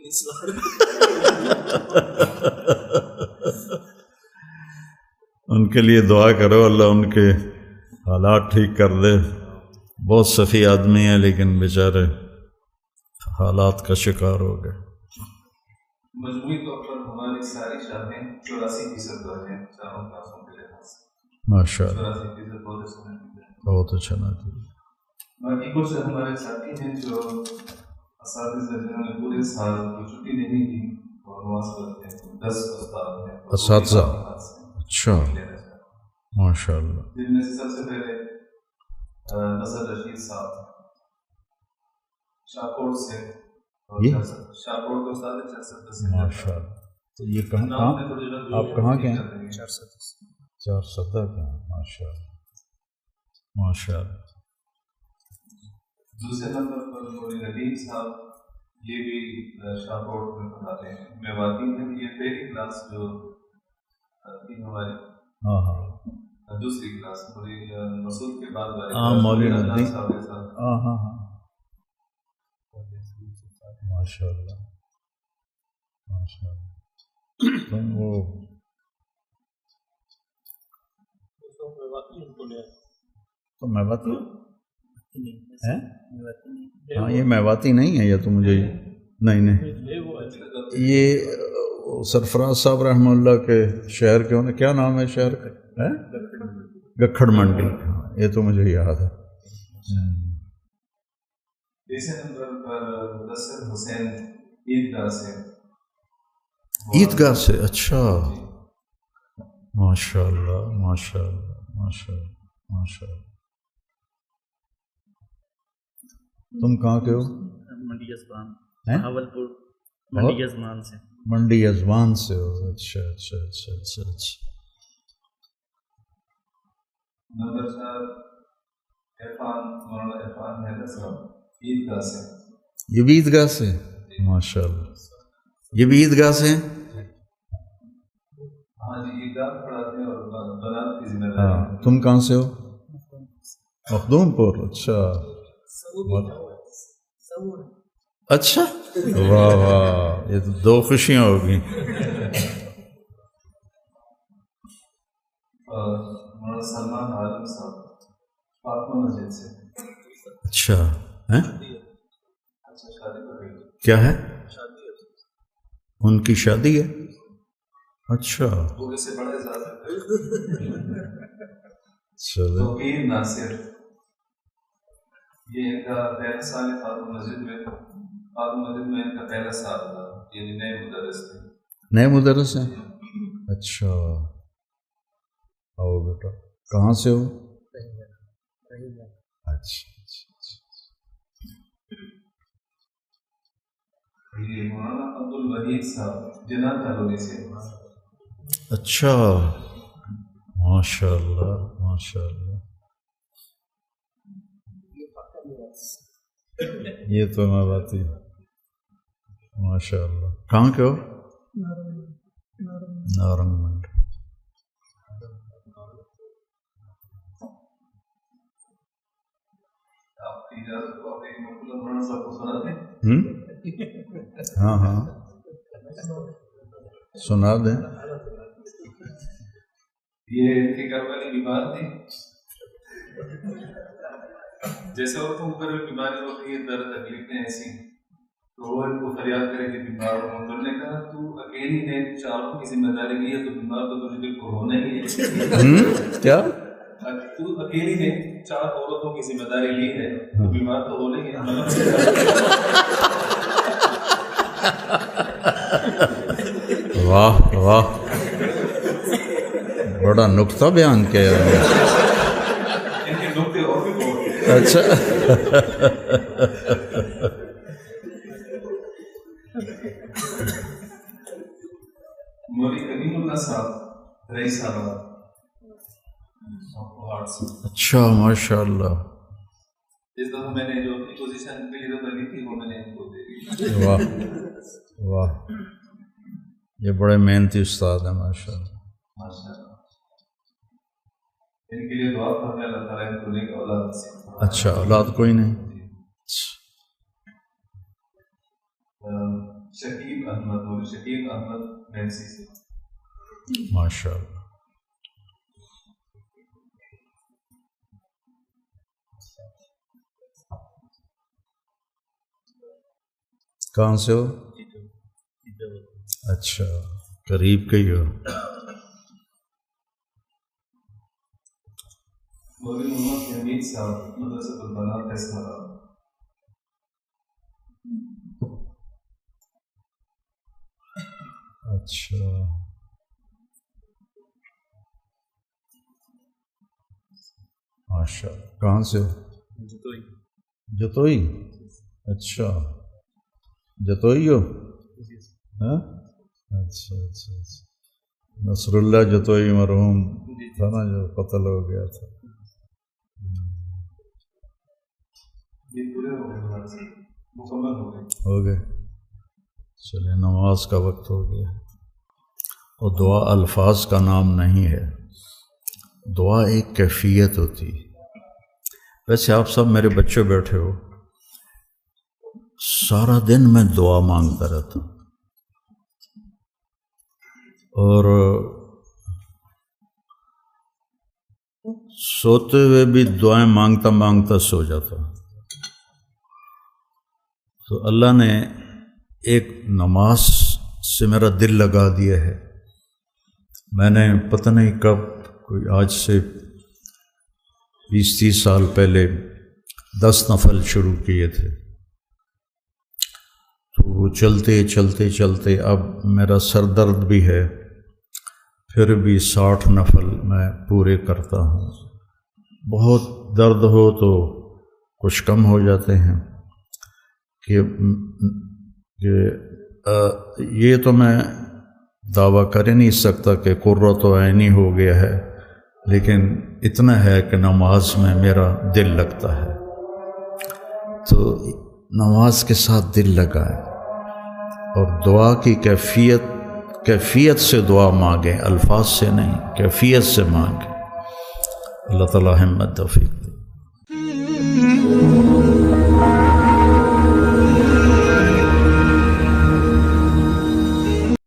ان کے لیے دعا کرو، اللہ ان کے حالات ٹھیک کر دے. بہت سخی آدمی ہیں لیکن بیچارے حالات کا شکار ہو گئے. مجموعی طور پر ہماری ساری شاخیں 84% پر ہیں چاروں کلاسوں کے لحاظ سے. ماشاء اللہ 84% بہت اچھا ہے. بہت اچھا نتیجہ. باقی کچھ ہمارے ساتھی ہیں جو اساتذہ جنہوں نے پورے سال کی چھٹی نہیں کی اور مواصلت ہیں، 10 استاد ہیں اساتذہ. اچھا ماشاء اللہ. جن میں سے سب سے پہلے نصر رشید صاحب شاہکوٹ سے، شاہکوٹ کے استاد ہیں 470 سے. ماشاء اللہ. تو یہ کہاں آپ کہاں کے ہیں؟ 470 کے ہیں. ماشاء اللہ ماشاء اللہ. دوسرے نمبر پر مولانا ندیم صاحب، یہ بھی شاہکوٹ میں پڑھاتے ہیں. میواتی میں یہ پہلی کلاس جو تھی ہماری، ہاں ہاں دوسری کلاس مسعود کے بعد والی ہاں مولانا ندیم صاحب کے ساتھ. ہاں ہاں ہاں ماشاء اللہ ماشاء اللہ. تم وہ تو میواتی ہے؟ ہاں یہ میواتی نہیں ہے، یہ تو مجھے نہیں نہیں یہ سرفراز صاحب رحمہ اللہ کے شہر کے ہونے، کیا نام ہے شہر کا؟ گکھڑ منڈی. یہ تو مجھے یاد ہے. تیسرے نمبر پر مدثر حسین عیدگاہ سے. عیدگاہ سے. اچھا ماشاء اللہ ماشاء اللہ ماشاء اللہ ماشاء اللہ. تم کہاں کے ہو؟ منڈی اسپان، بہاولپور. منڈی ازمان سے. منڈی ازمان سے ہو. اچھا اچھا اچھا اچھا اچھا. نمبر 4 عرفان مولانا عرفان حیدر صاحب عیدگاہ سے. یہ بھی عیدگاہ سے؟ ماشاء اللہ. یہ بھی عیدگاہ سے؟ ہاں جی عیدگاہ پڑھاتے ہیں اور بنات کی ذمہ داری. ہاں. تم کہاں سے ہو؟ مخدوم پور. اچھا اچھا. واہ واہ، یہ تو 2 خوشیاں ہوگی. اور مولانا سلمان عالم صاحب فاطمہ مسجد سے. اچھا ہیں؟ اچھا شادی کر رہی ہے. کیا ہے؟ ان کی شادی ہے؟ اچھا وہ اس سے بڑے زیادہ. چلو. توقیر ناصر، یہ ان کا پہلا سال ہے فاطمہ مسجد میں. فاطمہ مسجد میں ان کا پہلا سال تھا، یعنی نئے مدرس تھے. نئے مدرس ہیں؟ اچھا. آؤ بیٹا. کہاں سے ہو؟ اچھا. یہ مولانا عبد الوحید صاحب جناب کالونی سے. اچھا ماشاء اللہ ماشاء اللہ. یہ تو میں بات ہی. ماشاء اللہ. کہاں کے ہو؟ نارنگ منڈ. آپ کی اجازت کو آپ ایک مقبول مولانا صاحب کو سنا دیں. ہاں ہاں سنا دیں. یہ ان کے گھر والی بیمار تھی، جیسے عورتوں پر بیماری ہوتی ہے، درد تکلیفیں ایسی، تو وہ ان کو فریاد کرے کہ بیمار ہوں. تو انہوں نے کہا تو اکیلی نے 4 کی ذمہ داری لی ہے، تو بیمار تو تجھے بالکل ہونا ہی ہے. کیا؟ تو اکیلی نے 4 عورتوں کی ذمہ داری لی ہے، تو بیمار تو ہونا ہی ہے. واہ واہ، بڑا نکتہ بیان کیا. ان کے نقطے اور بھی بہت. اچھا. مولوی کریم اللہ صاحب رئیس آباد. اچھا ماشاء اللہ. اس دفعہ میں نے جو اپنی پوزیشن پہ لی تھی وہ میں نے ان کو دے دی. واہ واہ، یہ بڑے محنتی استاد ہیں ماشاء اللہ. ان کے لیے دعا کرنے اللہ تعالیٰ ان کو نیک اولاد سے. اچھا اولاد کوئی نہیں؟ شکیب احمد، شکیب احمد بینسی سے. ماشاء اللہ. کہاں سے ہو؟ اچھا قریب کے ہی ہو. مولوی محمد حمید صاحب مدرسۃ البنات فیصلہ. اچھا ماشاء اللہ. کہاں سے ہو؟ جتوئی. اچھا جتوئی ہو؟ ہاں اچھا اچھا اچھا. نصر اللہ جتوئی مرحوم تھا نا جو قتل ہو گیا تھا. یہ پورے ہو گئے، مکمل ہو گئے. ہو گئے. چلے نماز کا وقت ہو گیا. اور دعا الفاظ کا نام نہیں ہے، دعا ایک کیفیت ہوتی. ویسے آپ سب میرے بچے بیٹھے ہو، سارا دن میں دعا مانگتا رہتا ہوں، اور سوتے ہوئے بھی دعائیں مانگتا مانگتا سو جاتا ہوں. تو اللہ نے ایک نماز سے میرا دل لگا دیا ہے. میں نے پتہ نہیں کب، کوئی آج سے 20-30 سال پہلے 10 نفل شروع کیے تھے. تو وہ چلتے چلتے چلتے اب میرا سر درد بھی ہے، پھر بھی 60 نفل میں پورے کرتا ہوں. بہت درد ہو تو کچھ کم ہو جاتے ہیں کہ یہ تو میں دعویٰ کر ہی نہیں سکتا کہ قرۃ عینی ہو گیا ہے، لیکن اتنا ہے کہ نماز میں میرا دل لگتا ہے۔ تو نماز کے ساتھ دل لگائیں اور دعا کی کیفیت سے دعا مانگیں، الفاظ سے نہیں، کیفیت سے مانگیں۔ اللہ تعالی ہمت توفیق دے۔